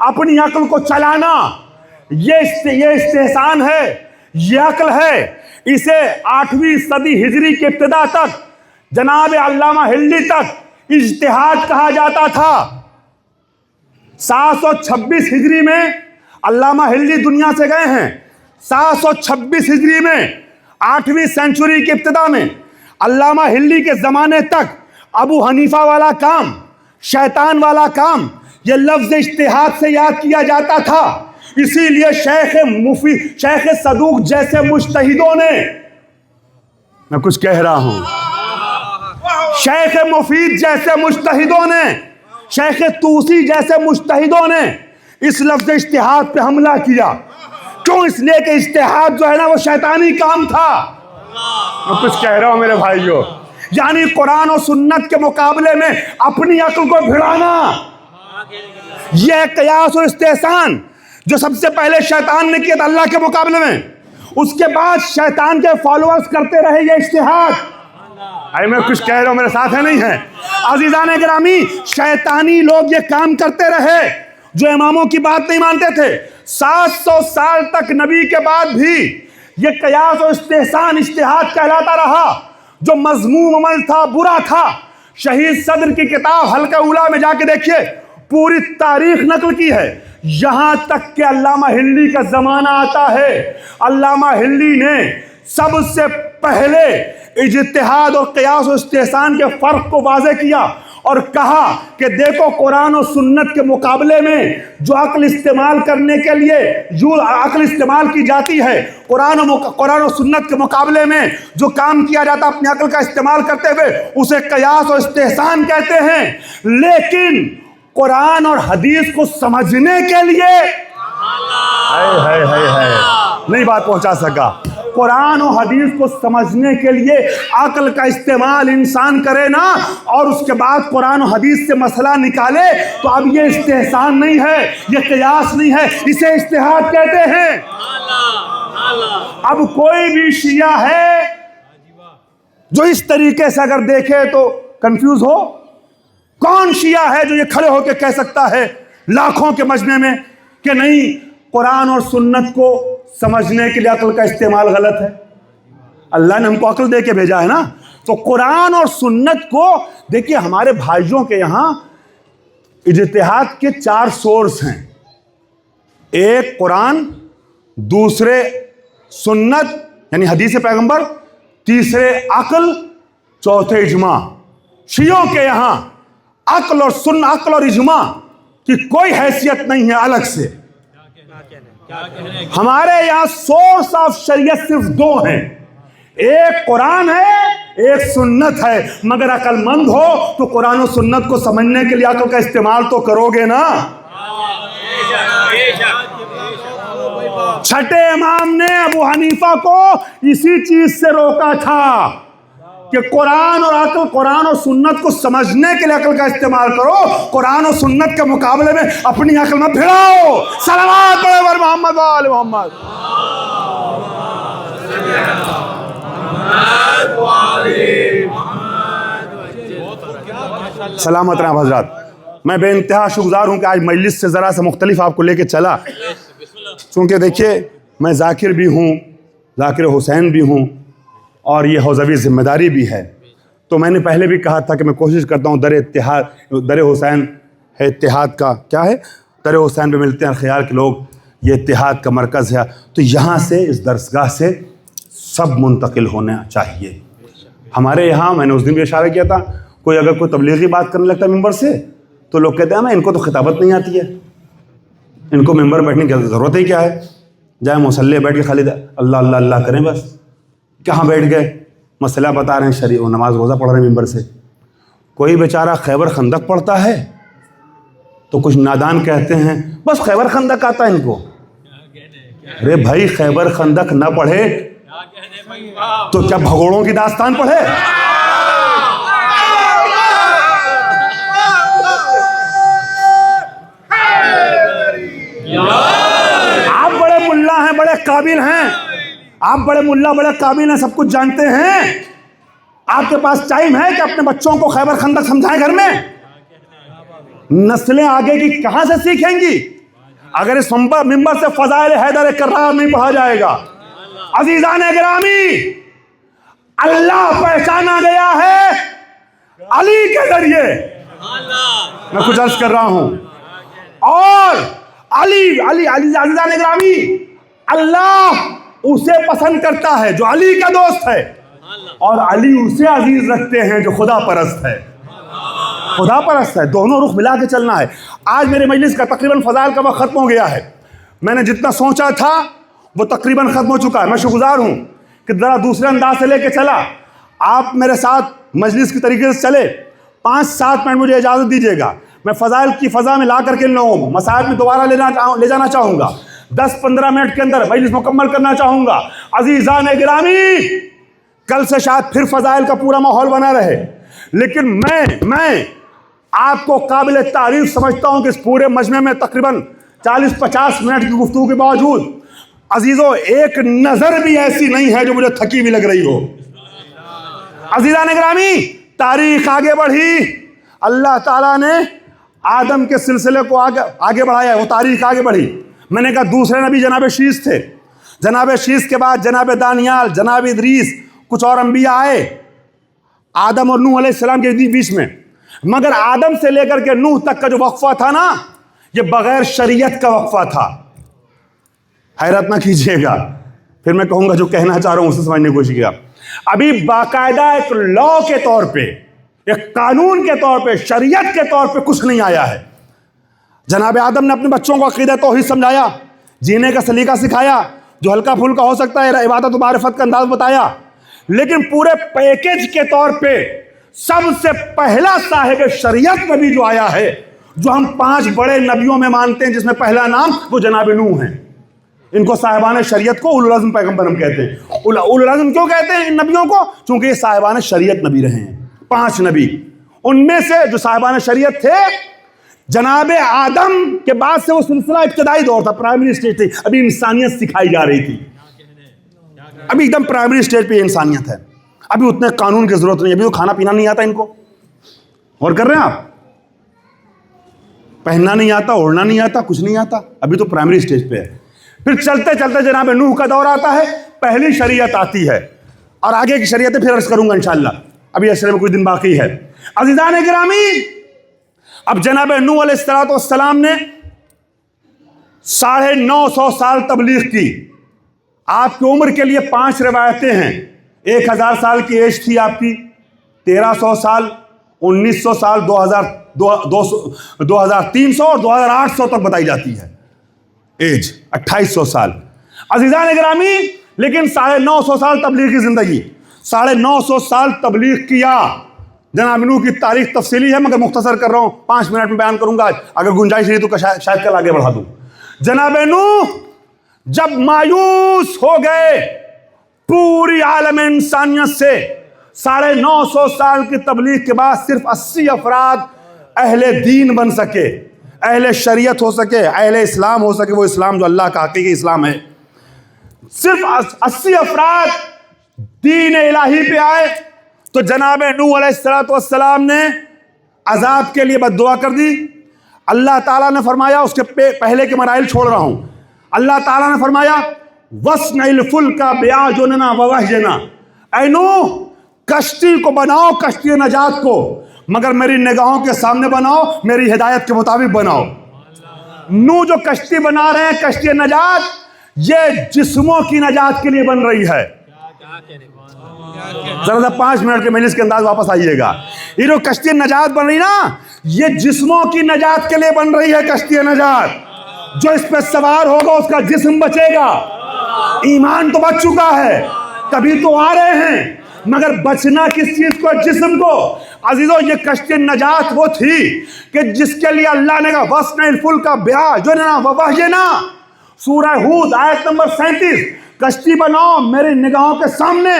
اپنی عقل کو چلانا، یہ استحسان ہے، یہ عقل ہے. اسے 8ویں صدی ہجری کے ابتدا تک جناب علامہ ہلّی تک اجتہاد کہا جاتا تھا. 726 ہجری میں علامہ ہلّی دنیا سے گئے ہیں. 726 ہجری میں 8ویں سینچری کے ابتدا میں علامہ ہلّی کے زمانے تک ابو حنیفہ والا کام، شیطان والا کام، یہ لفظ اجتہاد سے یاد کیا جاتا تھا. اسی لیے شیخ صدوق جیسے مجتہدوں نے، میں کچھ کہہ رہا ہوں، شیخ مفید جیسے مجتہدوں نے، شیخ طوسی جیسے مجتہدوں نے اس لفظ اجتہاد پہ حملہ کیا. کیوں؟ اس لیے کہ اجتہاد جو ہے نا وہ شیطانی کام تھا. میں کچھ کہہ رہا ہوں میرے بھائیوں، یعنی قرآن و سنت کے مقابلے میں اپنی عقل کو بھڑانا، یہ قیاس و استحسان جو سب سے پہلے شیطان نے کیا تھا اللہ کے مقابلے میں. اس کے بعد شیطان کے فالوورز کرتے رہے یہ اجتہاد. میں کچھ کہہ رہا ہوں، میرے ساتھ ہے نہیں ہے؟ عزیزان گرامی، شیطانی لوگ یہ کام کرتے رہے جو اماموں کی بات نہیں مانتے تھے. 700 سال تک نبی کے بعد بھی یہ قیاس و استحسان اجتہاد کہلاتا رہا، جو مذموم عمل تھا، برا تھا. شہید صدر کی کتاب حلقہ اولیٰ میں جا کے دیکھیے، پوری تاریخ نقل کی ہے، یہاں تک کہ علامہ ہلّی کا زمانہ آتا ہے. علامہ ہلّی نے سب سے پہلے اجتہاد اور قیاس و استحسان کے فرق کو واضح کیا اور کہا کہ دیکھو، قرآن و سنت کے مقابلے میں جو عقل استعمال کرنے کے لیے جو عقل استعمال کی جاتی ہے، قرآن و سنت کے مقابلے میں جو کام کیا جاتا اپنی عقل کا استعمال کرتے ہوئے، اسے قیاس و استحسان کہتے ہیں. لیکن قرآن اور حدیث کو سمجھنے کے لیے نہیں بات پہنچا سکا. قرآن و حدیث کو سمجھنے کے لیے عقل کا استعمال انسان کرے نا، اور اس کے بعد قرآن و حدیث سے مسئلہ نکالے، تو اب یہ استحسان نہیں ہے، یہ قیاس نہیں ہے، اسے اجتہاد کہتے ہیں. اب کوئی بھی شیعہ ہے جو اس طریقے سے اگر دیکھے تو کنفیوز ہو. کون شیعہ ہے جو یہ کھڑے ہو کے کہہ سکتا ہے لاکھوں کے مجمع میں کہ نہیں، قرآن اور سنت کو سمجھنے کے لیے عقل کا استعمال غلط ہے؟ اللہ نے ہم کو عقل دے کے بھیجا ہے نا. تو قرآن اور سنت کو دیکھیے، ہمارے بھائیوں کے یہاں اجتہاد کے 4 سورس ہیں. ایک قرآن، دوسرے سنت یعنی حدیث پیغمبر، تیسرے عقل، چوتھے اجماع. شیعوں کے یہاں عقل اور اجماع کی کوئی حیثیت نہیں ہے الگ سے. ہمارے یہاں سورس آف شریعت صرف 2 ہیں، ایک قرآن ہے، ایک سنت ہے. مگر عقل مند ہو تو قرآن و سنت کو سمجھنے کے لیے عقل کا استعمال تو کرو گے نا. چھٹے امام نے ابو حنیفہ کو اسی چیز سے روکا تھا کہ قرآن اور سنت کو سمجھنے کے لیے عقل کا استعمال کرو، قرآن و سنت کے مقابلے میں اپنی عقل میں پھیلاؤ. صلوات علی محمد و آل محمد. سلامت رہیں حضرات. میں بے انتہا شکرگزار ہوں کہ آج مجلس سے ذرا سا مختلف آپ کو لے کے چلا، چونکہ دیکھیے میں ذاکر بھی ہوں، ذاکر حسین بھی ہوں، اور یہ حوزوی ذمہ داری بھی ہے. تو میں نے پہلے بھی کہا تھا کہ میں کوشش کرتا ہوں در حسین ہے اتحاد کا، کیا ہے، در حسین پہ ملتے ہیں خیال کے لوگ، یہ اتحاد کا مرکز ہے. تو یہاں سے اس درسگاہ سے سب منتقل ہونا چاہیے. ہمارے یہاں میں نے اس دن بھی اشارہ کیا تھا، کوئی اگر کوئی تبلیغی بات کرنے لگتا ہے ممبر سے تو لوگ کہتے ہیں ان کو تو خطابت نہیں آتی ہے، ان کو ممبر بیٹھنے کی ضرورت ہی کیا ہے، جائے مصلی بیٹھ کے خالی اللہ اللہ اللہ کریں بس. کہاں بیٹھ گئے، مسئلہ بتا رہے ہیں شریع، نماز روزہ پڑھ رہے ہیں ممبر سے. کوئی بیچارہ خیبر خندق پڑھتا ہے تو کچھ نادان کہتے ہیں بس خیبر خندق آتا ہے ان کو. ارے بھائی خیبر خندق نہ پڑھے تو کیا بھگوڑوں کی داستان پڑھے؟ آپ بڑے ملا ہیں، بڑے قابل ہیں، آپ بڑے ملا بڑے قابل ہیں، سب کچھ جانتے ہیں. آپ کے پاس ٹائم ہے کہ اپنے بچوں کو خیبر خندق سمجھائیں گھر میں؟ نسلیں آگے کی کہاں سے سیکھیں گی اگر اس ممبر سے فضائل حیدر کرار نہیں پڑھا جائے گا؟ عزیزان گرامی، اللہ پہچانا گیا ہے علی کے ذریعے. میں کچھ عرض کر رہا ہوں، اور عزیزان گرامی، اللہ اسے پسند کرتا ہے جو علی کا دوست ہے، اور علی اسے عزیز رکھتے ہیں جو خدا پرست ہے. خدا پرست ہے، دونوں رخ ملا کے چلنا ہے. آج میرے مجلس کا تقریباً فضائل کا وقت ختم ہو گیا ہے. میں نے جتنا سوچا تھا وہ تقریباً ختم ہو چکا ہے. میں شکرگزار ہوں کہ ذرا دوسرے انداز سے لے کے چلا. آپ میرے ساتھ مجلس کی طریقے سے چلے. 5-7 منٹ مجھے اجازت دیجیے گا، میں فضائل کی فضا میں لا کر کے ان لوگوں کو مسائل میں دوبارہ لے جانا چاہوں گا. 10-15 منٹ کے اندر مجلس مکمل کرنا چاہوں گا. عزیزان گرامی، کل سے شاید پھر فضائل کا پورا ماحول بنا رہے، لیکن میں آپ کو قابل تعریف سمجھتا ہوں کہ اس پورے مجمع میں تقریباً 40-50 منٹ کی گفتگو کے باوجود عزیزوں ایک نظر بھی ایسی نہیں ہے جو مجھے تھکی ہوئی لگ رہی ہو. عزیزان گرامی، تاریخ آگے بڑھی، اللہ تعالیٰ نے آدم کے سلسلے کو آگے بڑھایا، وہ تاریخ آگے بڑھی. میں نے کہا دوسرے نبی جناب شیس تھے، جناب شیس کے بعد جناب دانیال، جناب ادریس، کچھ اور انبیاء آئے آدم اور نوح علیہ السلام کے بیچ میں. مگر آدم سے لے کر کے نوح تک کا جو وقفہ تھا نا، یہ بغیر شریعت کا وقفہ تھا. حیرت نہ کیجیے گا، پھر میں کہوں گا جو کہنا چاہ رہا ہوں اسے سمجھنے کی کوشش کیا. ابھی باقاعدہ ایک لا کے طور پہ، ایک قانون کے طور پہ، شریعت کے طور پہ کچھ نہیں آیا ہے. جناب آدم نے اپنے بچوں کو عقیدہ توحید سمجھایا، جینے کا سلیقہ سکھایا، جو ہلکا پھلکا ہو سکتا ہے عبادت و معرفت کا انداز بتایا. لیکن پورے پیکج کے طور پہ سب سے پہلا صاحب شریعت نبی جو آیا ہے، جو ہم 5 بڑے نبیوں میں مانتے ہیں، جس میں پہلا نام وہ جناب نوح ہیں. ان کو صاحبان شریعت کو اولو العزم پیغمبر ہم کہتے ہیں. اولو العزم کیوں کہتے ہیں ان نبیوں کو؟ چونکہ یہ صاحبان شریعت نبی رہے ہیں. 5 نبی، ان میں سے جو صاحبان شریعت تھے، جناب آدم کے بعد سے وہ سلسلہ ابتدائی دور تھا، پرائمری سٹیج تھی، ابھی انسانیت سکھائی جا رہی تھی. ابھی ایک دم پرائمری سٹیج پہ انسانیت ہے. ابھی اتنے قانون کی ضرورت نہیں، ابھی تو کھانا پینا نہیں آتا ان کو. اور کر رہے ہیں آپ، پہننا نہیں آتا، اوڑھنا نہیں آتا، کچھ نہیں آتا. ابھی تو پرائمری سٹیج پہ ہے. پھر چلتے چلتے جناب نوح کا دور آتا ہے، پہلی شریعت آتی ہے، اور آگے کی شریعتیں پھر عرض کروں گا انشاءاللہ. ابھی عشرے میں کچھ دن باقی ہے. عزیزان گرامی، اب جناب نوح علیہ السلام نے 950 سال تبلیغ کی. آپ کی عمر کے لیے 5 روایتیں ہیں. 1000 سال کی ایج تھی آپ کی، 1300 سال، 1900 سال، 2300 اور 2800 تک بتائی جاتی ہے ایج، 2800 سال. عزیزان گرامی، لیکن 950 سال تبلیغ کی زندگی، 950 سال تبلیغ کیا. جناب نوح کی تاریخ تفصیلی ہے مگر مختصر کر رہا ہوں، 5 منٹ میں بیان کروں گا. اگر گنجائش رہی تو شاید کل آگے بڑھا دوں. جناب نوح جب مایوس ہو گئے پوری عالم انسانیت سے، 950 سال کی تبلیغ کے بعد صرف 80 افراد اہل دین بن سکے، اہل شریعت ہو سکے، اہل اسلام ہو سکے، وہ اسلام جو اللہ کا حقیقی اسلام ہے. صرف 80 افراد دین الہی پہ آئے تو جناب نوح علیہ السلام نے عذاب کے لیے بد دعا کر دی. اللہ تعالیٰ نے فرمایا، اس کے پہلے کے مراحل چھوڑ رہا ہوں، اللہ تعالیٰ نے فرمایا وَاصْنَعِ الْفُلْكَ بِأَعْيُنِنَا وَوَحْيِنَا، اے نوح کشتی کو بناؤ، کشتی نجات کو، مگر میری نگاہوں کے سامنے بناؤ، میری ہدایت کے مطابق بناؤ۔ نو جو کشتی بنا رہے ہیں کشتی نجات، یہ جسموں کی نجات کے لیے بن رہی ہے۔ ذرا 5 منٹ کے مجلس کے انداز واپس آئیے گا۔ یہ جو کشتی نجات بن رہی نا، یہ جسموں کی نجات کے لیے بن رہی ہے کشتی نجات۔ جو اس پہ سوار ہوگا اس کا جسم بچے گا۔ ایمان تو بچ چکا ہے، تبھی تو آ رہے ہیں، مگر بچنا کس چیز کو؟ جسم کو۔ عزیزو، یہ کشتی نجات وہ تھی کہ جس کے لیے اللہ نے کہا وَاسْنَعِ الْفُلْكَ بِأَعْيُنِنَا وَوَحْيِنَا، سورہ ہود آیت نمبر 37، کشتی بناؤ میری نگاہوں کے سامنے،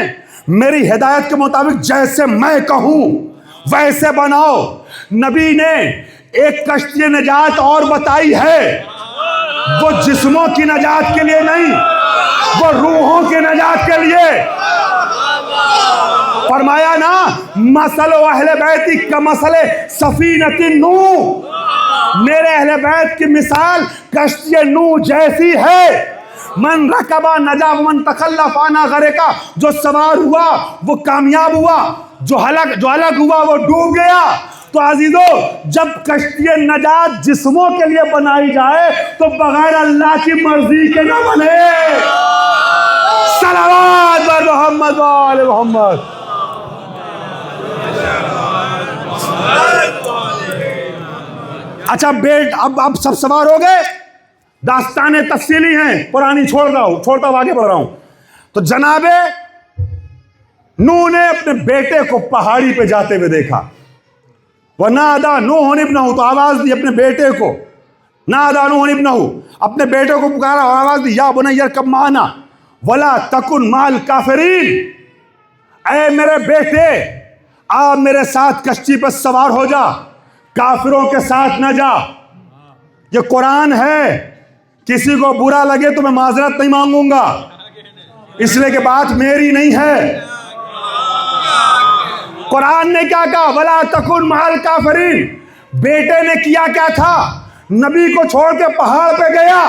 میری ہدایت کے مطابق، جیسے میں کہوں ویسے بناؤ۔ نبی نے ایک کشتی نجات اور بتائی ہے، وہ جسموں کی نجات کے لیے نہیں، وہ روحوں کی نجات کے لیے۔ فرمایا نا مثل اہل بیتی کمثل سفینۃ نوح، میرے اہل بیت کی مثال کشتی نوح جیسی ہے۔ من رکبہ نجا ومن تخلف عنہا غرقا، جو سوار ہوا وہ کامیاب ہوا، جو ہلاک ہوا وہ ڈوب گیا۔ تو عزیزو، جب کشتی نجات جسموں کے لیے بنائی جائے تو بغیر اللہ کی مرضی کے نہ بنے۔ صلوات بر محمد و آل محمد۔ اچھا اب سب سوار ہو گئے، داستانیں تفصیلی ہیں، پرانی چھوڑتا ہوں آگے بڑھ رہا ہوں۔ تو جناب نوح نے اپنے بیٹے کو پہاڑی پہ جاتے ہوئے دیکھا، وَنَادَى نُوحٌ ابْنَهُ، تو آواز دی اپنے بیٹے کو، نَادَى نُوحٌ ابْنَهُ، اپنے بیٹے کو پکارا اور آواز دی، یا بنی ارکب معنا وَلَا تَكُن مَعَ الْكَافِرِينَ، اے میرے بیٹے آپ میرے ساتھ کشتی پر سوار ہو جا، کافروں کے ساتھ نہ جا۔ یہ قرآن ہے، کسی کو برا لگے تو میں معذرت نہیں مانگوں گا، اس لیے کہ بات میری نہیں ہے۔ قرآن نے کیا کہا؟ وَلَا تَكُن مَعَ الْكَافِرِينَ۔ بیٹے نے کیا کیا تھا؟ نبی کو چھوڑ کے پہاڑ پہ گیا۔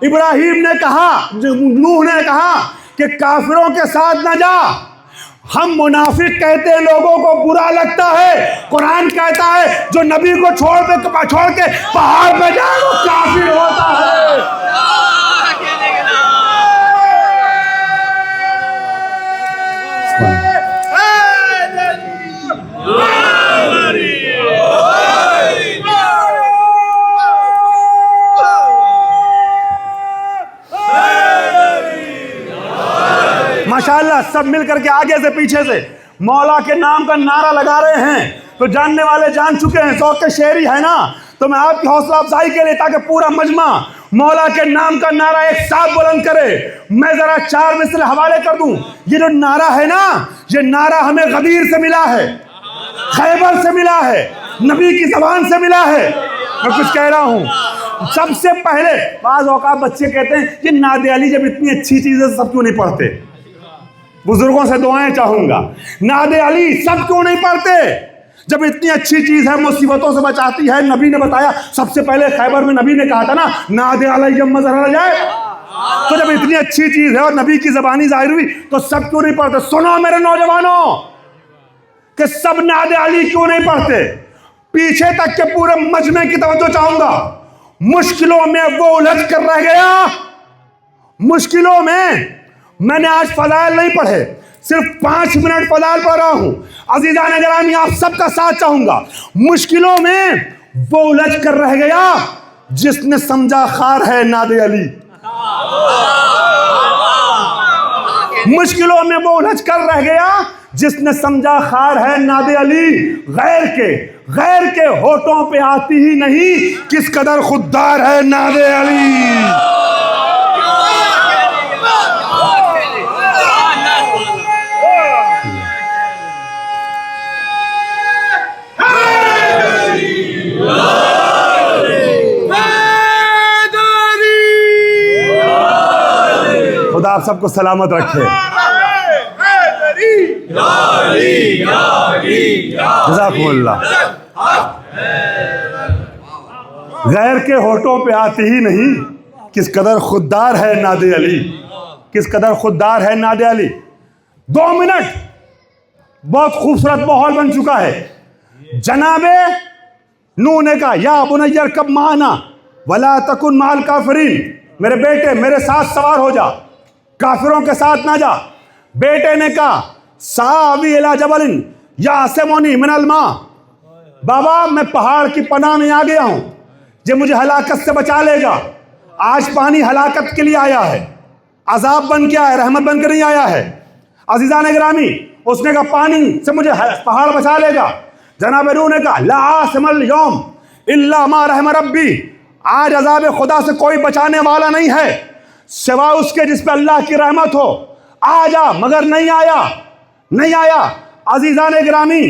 ابراہیم نے کہا، نوح نے کہا کہ کافروں کے ساتھ نہ جا۔ ہم منافق کہتے ہیں لوگوں کو برا لگتا ہے، قرآن کہتا ہے جو نبی کو چھوڑ کے پہاڑ پہ جائے وہ کافر ہوتا ہے۔ ماشاءاللہ سب مل کر کے آگے سے پیچھے سے مولا کے نام کا نعرہ لگا رہے ہیں، تو جاننے والے جان چکے ہیں، ذوق شعری ہے نا، تو میں آپ کی حوصلہ افزائی کے لیے تاکہ پورا مجمع مولا کے نام کا نعرہ ایک ساتھ بلند کرے، میں ذرا 4 مثل حوالے کر دوں۔ یہ جو نعرہ ہے نا، یہ نعرہ ہمیں غدیر سے ملا ہے، خیبر سے ملا ہے، نبی کی زبان سے ملا ہے۔ میں کچھ کہہ رہا ہوں، سب سے پہلے بعض اوقات بچے کہتے ہیں کہ نعت علی جب اتنی اچھی چیز ہے سب کیوں نہیں پڑھتے؟ بزرگوں سے دعائیں چاہوں گا، نعت علی سب کیوں نہیں پڑھتے جب اتنی اچھی چیز ہے، مصیبتوں سے بچاتی ہے؟ نبی نے بتایا، سب سے پہلے خیبر میں نبی نے کہا تھا نا نعت علی جب مظہر جائے، تو جب اتنی اچھی چیز ہے اور نبی کی زبانی ظاہر ہوئی تو سب کیوں نہیں پڑھتے؟ سنو میرے نوجوانوں کہ سب نعت علی کیوں نہیں پڑھتے، پیچھے تک کے پورے مجمع کی توجہ چاہوں گا۔ مشکلوں میں وہ الجھ کر رہ گیا، مشکلوں میں نے آج فضائل نہیں پڑھے، صرف 5 منٹ فضائل پڑھ رہا ہوں۔ عزیزان گرامی آپ سب کا ساتھ چاہوں گا۔ مشکلوں میں وہ الجھ کر رہ گیا جس نے سمجھا خار ہے نعت علی، مشکلوں میں وہ الجھ کر رہ گیا جس نے سمجھا خار ہے نعت علی، غیر کے ہونٹوں پہ آتی ہی نہیں کس قدر خوددار ہے نعت علی۔ خدا آپ سب کو سلامت رکھے۔ جزاکم اللہ۔ غیر کے ہونٹوں پہ آتی ہی نہیں کس قدر خوددار ہے نعت علی، کس قدر خوددار ہے نعت علی۔ 2 منٹ بہت خوبصورت ماحول بن چکا ہے۔ جناب نوح نے کہا یا بنی ارکب معنا ولا تکن مع الکافرین، میرے بیٹے میرے ساتھ سوار ہو جا، کافروں کے ساتھ نہ جا۔ بیٹے نے کہا ساوی الی جبل یعصمنی من الماء، بابا میں پہاڑ کی پناہ میں آ گیا ہوں، یہ مجھے ہلاکت سے بچا لے گا۔ آج پانی ہلاکت کے لیے آیا ہے، عذاب بن کے آیا، رحمت بن کے نہیں آیا ہے۔ عزیزان گرامی، اس نے کہا پانی سے مجھے پہاڑ بچا لے گا۔ جناب نوح نے کہا لا عاصم اليوم الا ما رحم ربی، آج عذاب خدا سے کوئی بچانے والا نہیں ہے سوائے اس کے جس پہ اللہ کی رحمت ہو۔ آ جا، مگر نہیں آیا۔ عزیزان گرامی،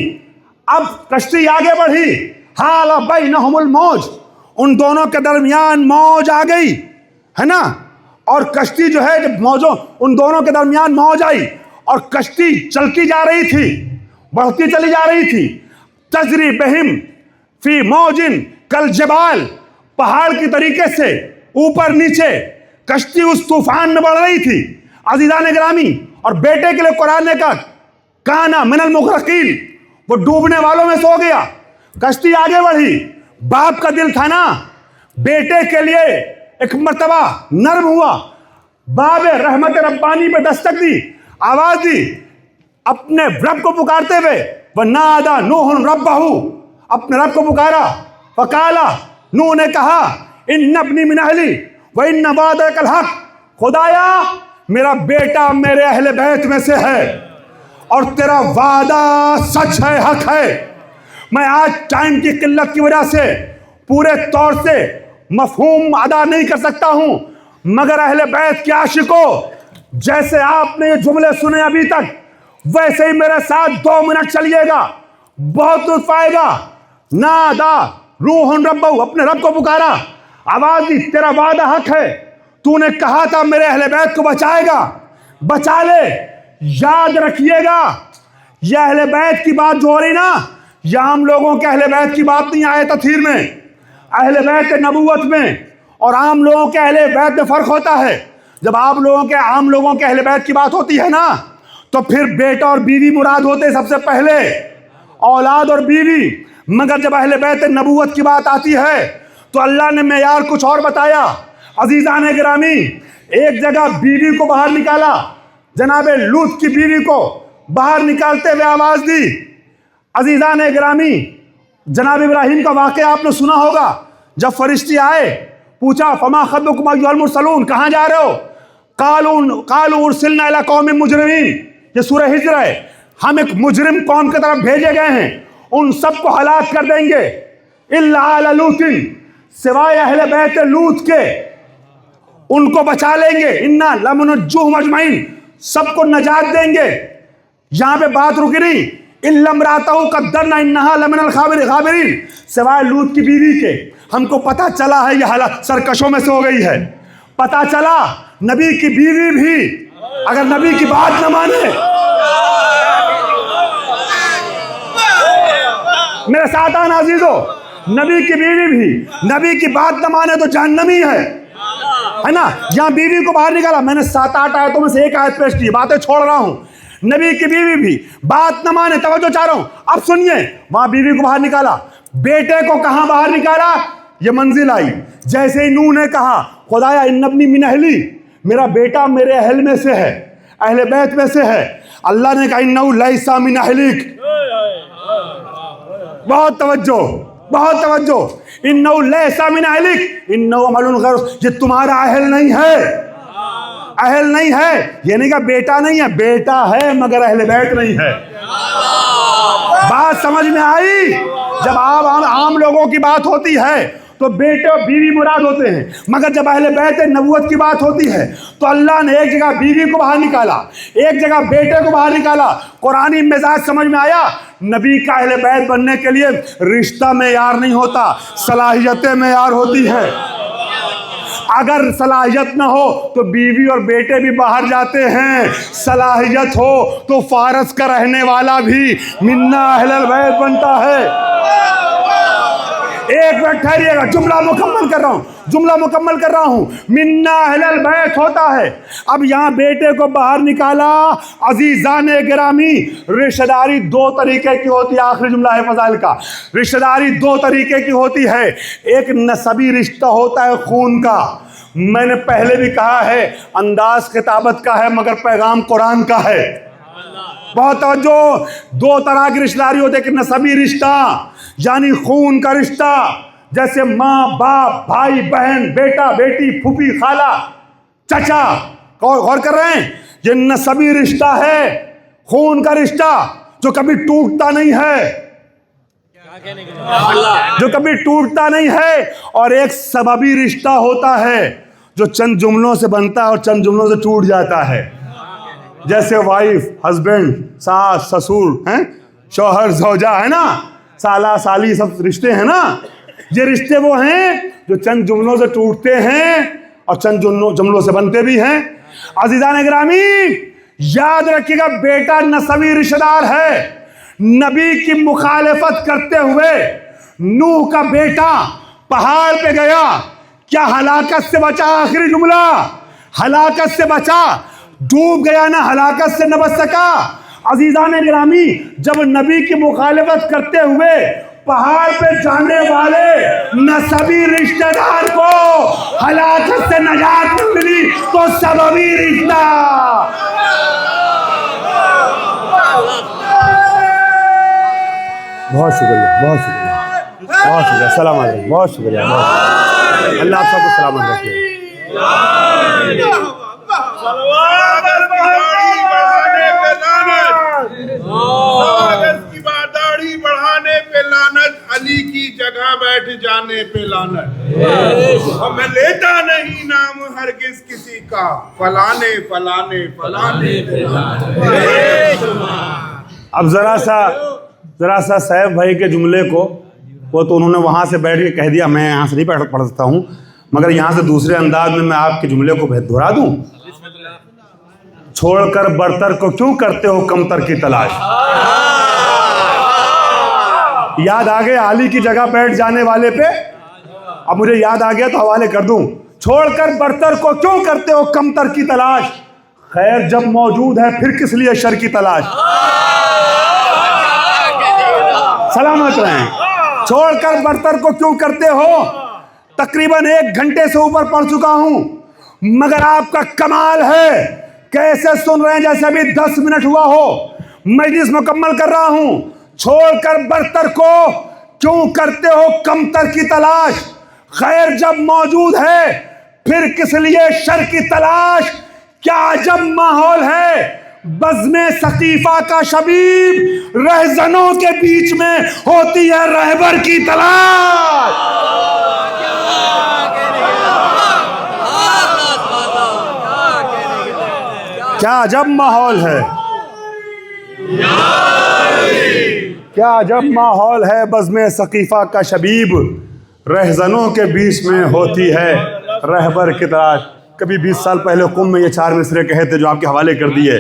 اب کشتی آگے بڑھی، حال بینہم الموج، ان دونوں کے درمیان موج آ گئی ہے نا، اور کشتی جو ہے جب موجوں ان دونوں کے درمیان موج آئی اور کشتی چلتی جا رہی تھی، بڑھتی چلی جا رہی تھی۔ تجری بہم فی موجن کالجبال، پہاڑ کی طریقے سے اوپر نیچے کشتی اس طوفان میں بڑھ رہی تھی۔ عزیزان گرامی، اور بیٹے کے لیے قرآن نے کہا کانا من المغرقین، وہ ڈوبنے والوں میں سو گیا۔ کشتی آگے بڑھی، باپ کا دل تھا نا، بیٹے کے لیے ایک مرتبہ نرم ہوا، باب رحمت ربانی پہ دستک دی، آواز دی، اپنے رب کو پکارتے ہوئے وَنَادَى نُوحٌ رَبَّهُ، اپنے رب کو پکارا۔ فَقَالَ، نوح نے کہا إِنَّ ابْنِي مِنْ أَهْلِي وَإِنَّ وَعْدَكَ الْحَقُّ، خدایا میرا بیٹا میرے اہل بیت میں سے ہے اور تیرا وعدہ سچ ہے، حق ہے۔ میں آج ٹائم کی قلت کی وجہ سے پورے طور سے مفہوم ادا نہیں کر سکتا ہوں، مگر اہل بیت کے عاشقوں، جیسے آپ نے یہ جملے سنے ابھی تک، ویسے ہی میرے ساتھ 2 منٹ چلیے گا، بہت لطف آئے گا۔ نادا روح ربہ، اپنے رب کو پکارا، آواز دی، تیرا وعدہ حق ہے، تو نے کہا تھا میرے اہل بیت کو بچائے گا، بچا لے۔ یاد رکھیے گا، یہ اہل بیت کی بات جو ہو رہی نا، یہ عام لوگوں کے اہل بیت کی بات نہیں آئے تطہیر میں، اہل بیت نبوت میں اور عام لوگوں کے اہل بیت میں فرق ہوتا ہے۔ جب عام لوگوں کے اہل بیت کی بات ہوتی ہے نا، تو پھر بیٹا اور بیوی مراد ہوتے سب سے پہلے، اولاد اور بیوی۔ مگر جب اہل بیت نبوت کی بات آتی ہے تو اللہ نے معیار کچھ اور بتایا۔ عزیزان گرامی، ایک جگہ بیوی کو باہر نکالا، جناب لوط کی بیوی کو باہر نکالتے ہوئے آواز دی۔ عزیزان گرامی، جناب ابراہیم کا واقعہ آپ نے سنا ہوگا، جب فرشتے آئے پوچھا فما خطبکم ایھا المرسلون، کہاں جا رہے ہو؟ قالوا ارسلنا الی قوم مجرمین، یہ سورہ ہجر ہے، ہم ایک مجرم قوم کی طرف بھیجے گئے ہیں، ان سب کو ہلاک کر دیں گے، الا آل لوط، سوائے اہل بیت لوط کے، ان کو بچا لیں گے، انا لمنجوہم اجمعین، سب کو نجات دیں گے۔ یہاں پہ بات رکی نہیں، الا امرأتہ قدرنا انہا لمن الغابرین، سوائے لوط کی بیوی کے، ہم کو پتہ چلا ہے یہ حالت سرکشوں میں سے ہو گئی ہے۔ پتہ چلا نبی کی بیوی بھی اگر نبی کی بات نہ مانے، میرے ساتھ آنا عزیزو، نبی کی بیوی بھی نبی کی بات نہ مانے تو جہنمی ہے نا۔ یہاں بیوی کو باہر نکالا، میں نے 7-8 آیتوں میں سے ایک آیت پیش کی، باتیں چھوڑ رہا ہوں۔ نبی کی بیوی بھی بات نہ مانے، توجہ چاہ رہا ہوں، اب سنیے، وہاں بیوی کو باہر نکالا، بیٹے کو کہاں باہر نکالا؟ یہ منزل آئی، جیسے ہی نوح نے کہا خدایا ان ابنی من اہلی، میرا بیٹا میرے اہل میں سے ہے، اہل بیت میں سے ہے، اللہ نے کہا انہ لیس من اہلک، بہت توجہ، بہت توجہ، انہ لیس من اہلک انہ عمل غیر، یہ تمہارا اہل نہیں ہے، اہل نہیں ہے، یہ نہیں کہا بیٹا نہیں ہے، بیٹا ہے مگر اہل بیت نہیں ہے۔ بات سمجھ میں آئی؟ جب عام لوگوں کی بات ہوتی ہے تو بیٹے اور بیوی مراد ہوتے ہیں، مگر جب اہل بیت نبوت کی بات ہوتی ہے تو اللہ نے ایک جگہ بیوی کو باہر نکالا، ایک جگہ بیٹے کو باہر نکالا۔ قرآنی مزاج سمجھ میں آیا؟ نبی کا اہل بیت بننے کے لیے رشتہ معیار نہیں ہوتا، صلاحیتیں معیار ہوتی ہے۔ اگر صلاحیت نہ ہو تو بیوی اور بیٹے بھی باہر جاتے ہیں، صلاحیت ہو تو فارس کا رہنے والا بھی منا اہل البیت بنتا ہے۔ ایک منٹ ٹھہریے گا، جملہ مکمل کر رہا ہوں. منا اہل البیت ہوتا ہے. اب یہاں بیٹے کو باہر نکالا. عزیزان گرامی، رشتہ داری دو طریقے کی ہوتی ہے. آخری جملہ ہے فضائل کا. رشتہ داری دو طریقے کی ہوتی ہے. ایک نسبی رشتہ ہوتا ہے خون کا. میں نے پہلے بھی کہا ہے انداز خطابت کا ہے مگر پیغام قرآن کا ہے. بہت توجہ. دو طرح کی رشتہ داری ہوتی ہے. ایک نسبی رشتہ یعنی خون کا رشتہ، جیسے ماں باپ، بھائی بہن، بیٹا بیٹی، پھوپھی خالہ چچا. غور کر رہے ہیں؟ یہ نسبی رشتہ ہے، خون کا رشتہ جو کبھی ٹوٹتا نہیں ہے. اور ایک سببی رشتہ ہوتا ہے جو چند جملوں سے بنتا ہے اور چند جملوں سے ٹوٹ جاتا ہے. جیسے وائف ہسبینڈ، ساس سسور ہیں، شوہر زوجہ ہے نا، سالہ سالی، سب رشتے ہیں نا. یہ رشتے وہ ہیں جو چند جملوں سے ٹوٹتے ہیں اور چند جملوں سے بنتے بھی ہیں. عزیزان گرامی یاد رکھیے گا، بیٹا نسبی رشتہ دار ہے. نبی کی مخالفت کرتے ہوئے نوح کا بیٹا پہاڑ پہ گیا، کیا ہلاکت سے بچا؟ آخری جملہ، ہلاکت سے بچا. ڈوب گیا نا، ہلاکت سے نہ بچ سکا. عزیزان گرامی جب نبی کی مخالفت کرتے ہوئے پہاڑ پہ جانے والے نسبی رشتہ دار کو ہلاکت سے نجات ملی تو سببی رشتہ. بہت شکریہ. السلام علیکم. بہت شکریہ. اللہ آپ سب کو سلامت رکھے. داڑھی بڑھانے پہ لعنت، علی کی جگہ بیٹھ جانے پہ لعنت. اور میں لیتا نہیں نام ہرگز کسی کا، فلانے فلانے فلانے. اب ذرا سا سیف بھائی کے جملے کو، وہ تو انہوں نے وہاں سے بیٹھ کے کہہ دیا، میں یہاں سے نہیں پڑھ سکتا ہوں، مگر یہاں سے دوسرے انداز میں آپ کے جملے کو دہرا دوں. چھوڑ کر برتر کو کیوں کرتے ہو کمتر کی تلاش. یاد آ گیا علی کی جگہ بیٹھ جانے والے پہ؟ اب مجھے یاد آ گیا تو حوالے کر دوں. چھوڑ کر برتر کو کیوں کرتے ہو کمتر کی تلاش، خیر جب موجود ہے پھر کس لیے شر کی تلاش. سلامت رہیں. چھوڑ کر برتر کو کیوں کرتے ہو، تقریباً 1 گھنٹے سے اوپر پڑھ چکا ہوں، مگر آپ کا کمال ہے کیسے سن رہے ہیں جیسے ابھی 10 منٹ ہوا ہو. مجلس مکمل کر رہا ہوں. چھوڑ کر برتر کو کیوں کرتے ہو کمتر کی تلاش، خیر جب موجود ہے پھر کس لیے شر کی تلاش. کیا عجب ماحول ہے بزم ثقیفہ کا شبیب، رہزنوں کے بیچ میں ہوتی ہے رہبر کی تلاش. کیا عجب ماحول ہے، کیا عجب ماحول ہے بزم ثقیفہ کا شبیب، رہزنوں کے بیچ میں ہوتی ہے رہبر کی تلاش. کبھی 20 سال پہلے قم میں یہ 4 مصرے کہے تھے جو آپ کے حوالے کر دیے.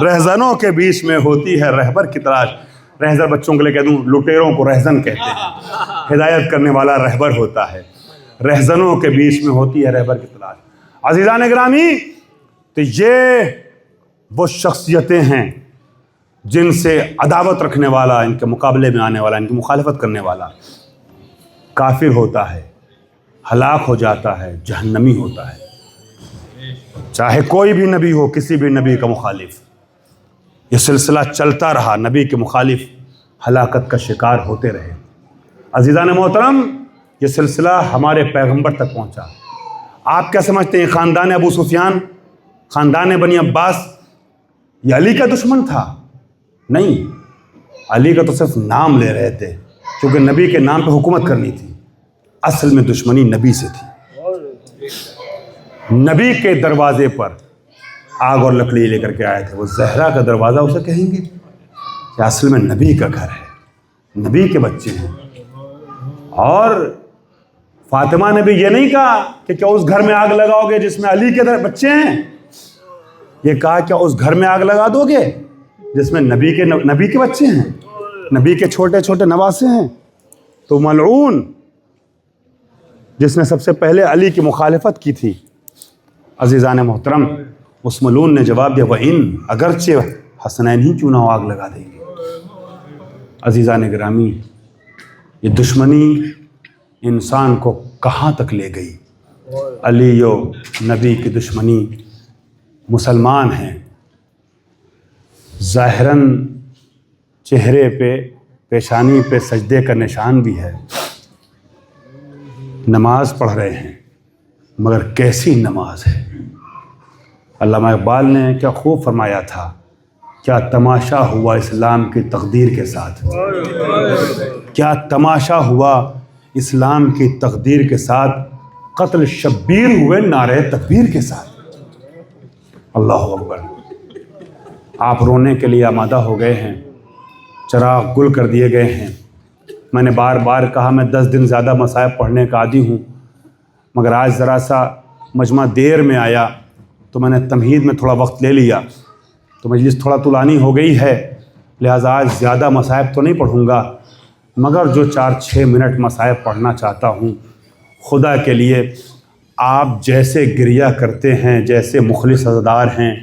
رہزنوں کے بیچ میں ہوتی ہے رہبر کی تلاش. رہزن بچوں کے لیے کہہ دوں، لٹیروں کو رہزن کہتے ہیں، ہدایت کرنے والا رہبر ہوتا ہے. رہزنوں کے بیچ میں ہوتی ہے رہبر کی تلاش. عزیزان گرامی تو یہ وہ شخصیتیں ہیں جن سے عداوت رکھنے والا، ان کے مقابلے میں آنے والا، ان کی مخالفت کرنے والا کافر ہوتا ہے، ہلاک ہو جاتا ہے، جہنمی ہوتا ہے. چاہے کوئی بھی نبی ہو، کسی بھی نبی کا مخالف، یہ سلسلہ چلتا رہا، نبی کے مخالف ہلاکت کا شکار ہوتے رہے. عزیزان محترم یہ سلسلہ ہمارے پیغمبر تک پہنچا. آپ کیا سمجھتے ہیں خاندان ابو سفیان، خاندان بنی عباس یہ علی کا دشمن تھا؟ نہیں، علی کا تو صرف نام لے رہے تھے کیونکہ نبی کے نام پہ حکومت کرنی تھی. اصل میں دشمنی نبی سے تھی. نبی کے دروازے پر آگ اور لکڑی لے کر کے آئے تھے. وہ زہرا کا دروازہ اسے کہیں گے کہ اصل میں نبی کا گھر ہے، نبی کے بچے ہیں. اور فاطمہ نے بھی یہ نہیں کہا کہ کیا اس گھر میں آگ لگاؤ گے جس میں علی کے بچے ہیں، یہ کہا کیا اس گھر میں آگ لگا دو گے جس میں نبی کے بچے ہیں، نبی کے چھوٹے چھوٹے نواسے ہیں. تو ملعون جس نے سب سے پہلے علی کی مخالفت کی تھی، عزیزان محترم، اس ملعون نے جواب دیا وَإِن، اگرچہ حسنین ہی کیوں نہ ہو آگ لگا دیں گے۔ عزیزان گرامی، یہ دشمنی انسان کو کہاں تک لے گئی؟ علی و نبی کی دشمنی، مسلمان ہیں، ظاہراً چہرے پہ پیشانی پہ سجدے کا نشان بھی ہے، نماز پڑھ رہے ہیں، مگر کیسی نماز ہے؟ علامہ اقبال نے کیا خوب فرمایا تھا، کیا تماشا ہوا اسلام کی تقدیر کے ساتھ، کیا تماشا ہوا اسلام کی تقدیر کے ساتھ، قتل شبیر ہوئے نعرہ تکبیر کے ساتھ۔ اللہ اکبر۔ آپ رونے کے لیے آمادہ ہو گئے ہیں، چراغ گل کر دیے گئے ہیں۔ میں نے بار بار کہا میں 10 دن زیادہ مصائب پڑھنے کا عادی ہوں، مگر آج ذرا سا مجمع دیر میں آیا تو میں نے تمہید میں تھوڑا وقت لے لیا، تو مجلس تھوڑا طولانی ہو گئی ہے، لہٰذا آج زیادہ مصائب تو نہیں پڑھوں گا، مگر جو 4-6 منٹ مصائب پڑھنا چاہتا ہوں، خدا کے لیے آپ جیسے گریہ کرتے ہیں، جیسے مخلص عزادار ہیں،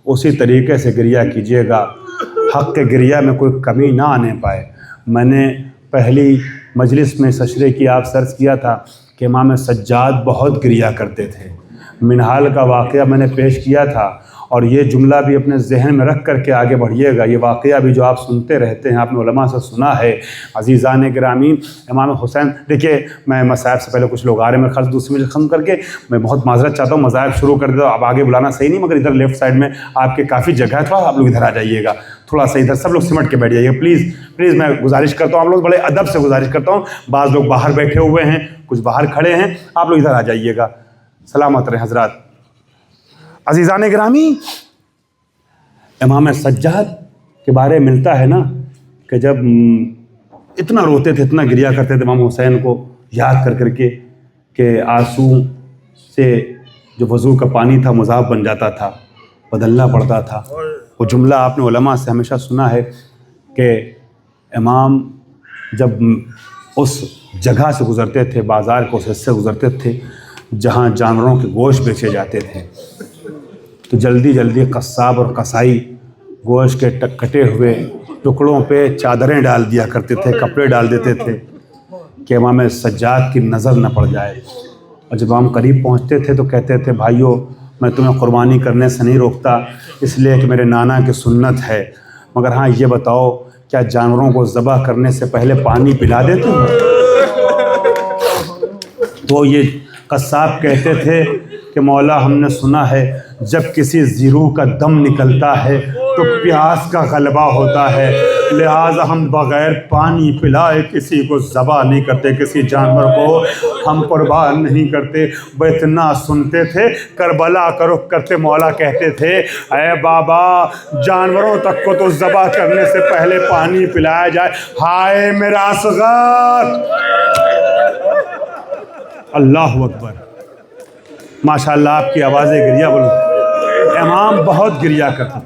اسی طریقے سے گریہ کیجیے گا، حق کے گریہ میں کوئی کمی نہ آنے پائے۔ میں نے پہلی مجلس میں سشرے کی آپ سرچ کیا تھا کہ امام سجاد بہت گریہ کرتے تھے، منہال کا واقعہ میں نے پیش کیا تھا، اور یہ جملہ بھی اپنے ذہن میں رکھ کر کے آگے بڑھیے گا۔ یہ واقعہ بھی جو آپ سنتے رہتے ہیں، آپ نے علماء سے سنا ہے۔ عزیزان گرامی، امام حسین، دیکھیے میں مصائب سے پہلے کچھ لوگ آ رہے ہیں، میں دوسری مجلس ختم کر کے میں بہت معذرت چاہتا ہوں، مصائب شروع کر دیتا ہوں، اب آگے بلانا صحیح نہیں، مگر ادھر لیفٹ سائڈ میں آپ کے کافی جگہ ہے، تھوڑا آپ لوگ ادھر آ جائیے گا، تھوڑا سا ادھر سب لوگ سمٹ کے بیٹھ جائیے گا، پلیز میں گزارش کرتا ہوں، آپ لوگ بڑے ادب سے گزارش کرتا ہوں، بعض لوگ باہر بیٹھے ہوئے ہیں، کچھ باہر کھڑے ہیں، آپ لوگ ادھر آ جائیے گا، سلامت رہیں حضرات۔ عزیزان گرامی، امام سجاد کے بارے میں ملتا ہے نا کہ جب اتنا روتے تھے، اتنا گریہ کرتے تھے امام حسین کو یاد کر کر کے کہ آنسو سے جو وضو کا پانی تھا مذاب بن جاتا تھا، بدلنا پڑتا تھا۔ وہ جملہ آپ نے علماء سے ہمیشہ سنا ہے کہ امام جب اس جگہ سے گزرتے تھے، بازار کو اس حصے سے گزرتے تھے جہاں جانوروں کے گوشت بیچے جاتے تھے، تو جلدی جلدی قصاب اور قصائی گوشت کے کٹے ہوئے ٹکڑوں پہ چادریں ڈال دیا کرتے تھے، کپڑے ڈال دیتے تھے کہ امام سجاد کی نظر نہ پڑ جائے۔ اور جب ہم قریب پہنچتے تھے تو کہتے تھے بھائیو میں تمہیں قربانی کرنے سے نہیں روکتا، اس لیے کہ میرے نانا کی سنت ہے، مگر ہاں یہ بتاؤ کیا جانوروں کو ذبح کرنے سے پہلے پانی پلا دیتے ہو؟ تو یہ قصاب کہتے تھے کہ مولا ہم نے سنا ہے جب کسی زیرو کا دم نکلتا ہے تو پیاس کا غلبہ ہوتا ہے، لہٰذا ہم بغیر پانی پلائے کسی کو ذبح نہیں کرتے، کسی جانور کو ہم قربان نہیں کرتے۔ وہ اتنا سنتے تھے، کربلا کا رخ کرتے مولا کہتے تھے اے بابا جانوروں تک کو تو ذبح کرنے سے پہلے پانی پلایا جائے، ہائے میرا اصغر۔ اللہ اکبر، ماشاءاللہ آپ کی آوازیں گریہ بولو۔ امام بہت گریہ کرتا،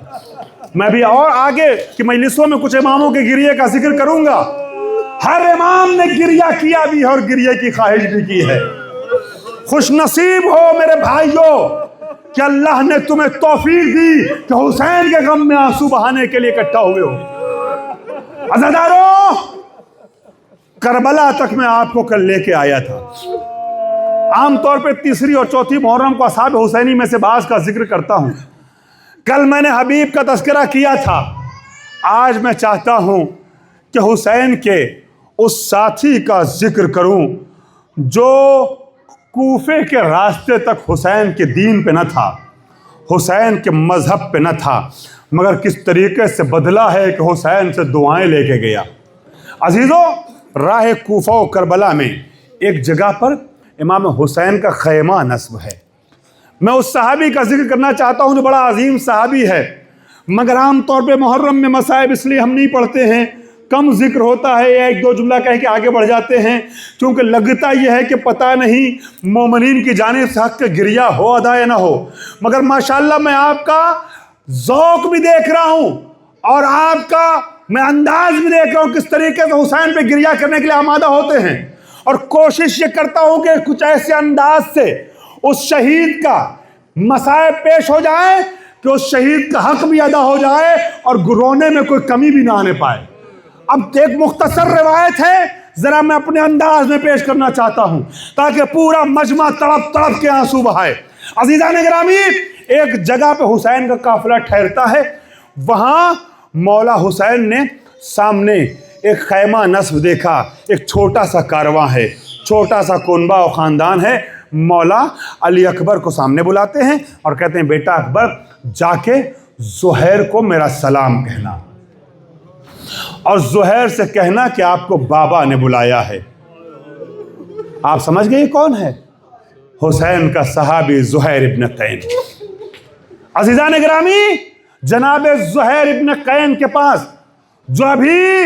میں بھی اور آگے کی مجلسوں میں کچھ اماموں کے گریہ کا ذکر کروں گا، ہر امام نے گریہ کیا بھی ہے اور گریہ کی خواہش بھی کی ہے۔ خوش نصیب ہو میرے بھائیوں کہ اللہ نے تمہیں توفیق دی کہ حسین کے غم میں آنسو بہانے کے لیے اکٹھا ہوئے ہو۔ عزاداروں، کربلا تک میں آپ کو کل لے کے آیا تھا۔ عام طور پہ تیسری اور چوتھی محرم کو اصحاب حسینی میں سے بعض کا ذکر کرتا ہوں، کل میں نے حبیب کا تذکرہ کیا تھا، آج میں چاہتا ہوں کہ حسین کے اس ساتھی کا ذکر کروں جو کوفے کے راستے تک حسین کے دین پہ نہ تھا، حسین کے مذہب پہ نہ تھا، مگر کس طریقے سے بدلا ہے کہ حسین سے دعائیں لے کے گیا۔ عزیزو، راہ کوفہ و کربلا میں ایک جگہ پر امام حسین کا خیمہ نصب ہے۔ میں اس صحابی کا ذکر کرنا چاہتا ہوں جو بڑا عظیم صحابی ہے، مگر عام طور پہ محرم میں مصائب اس لیے ہم نہیں پڑھتے ہیں، کم ذکر ہوتا ہے، ایک دو جملہ کہہ کے آگے بڑھ جاتے ہیں، کیونکہ لگتا یہ ہے کہ پتہ نہیں مومنین کی جانب سے حق کا گریہ ہو ادا یا نہ ہو، مگر ماشاءاللہ میں آپ کا ذوق بھی دیکھ رہا ہوں اور آپ کا میں انداز بھی دیکھ رہا ہوں کس طریقے سے حسین پہ گریہ کرنے کے لیے آمادہ ہوتے ہیں، اور کوشش یہ کرتا ہوں کہ کچھ ایسے انداز سے اس شہید کا مسائب پیش ہو جائے کہ اس شہید کا حق بھی ادا ہو جائے اور رونے میں کوئی کمی بھی نہ آنے پائے۔ اب ایک مختصر روایت ہے، ذرا میں اپنے انداز میں پیش کرنا چاہتا ہوں تاکہ پورا مجمع تڑپ تڑپ کے آنسو بہائے۔ عزیزان گرامی، ایک جگہ پہ حسین کا قافلہ ٹھہرتا ہے، وہاں مولا حسین نے سامنے ایک خیمہ نصب دیکھا، ایک چھوٹا سا کارواں ہے، چھوٹا سا کنبہ و خاندان ہے۔ مولا علی اکبر کو سامنے بلاتے ہیں اور کہتے ہیں بیٹا اکبر، جا کے زہیر کو میرا سلام کہنا اور زہیر سے کہنا کہ آپ کو بابا نے بلایا ہے۔ آپ سمجھ گئے کون ہے؟ حسین کا صحابی زہیر ابن قین۔ عزیزان گرامی، جناب زہیر ابن قین کے پاس جو ابھی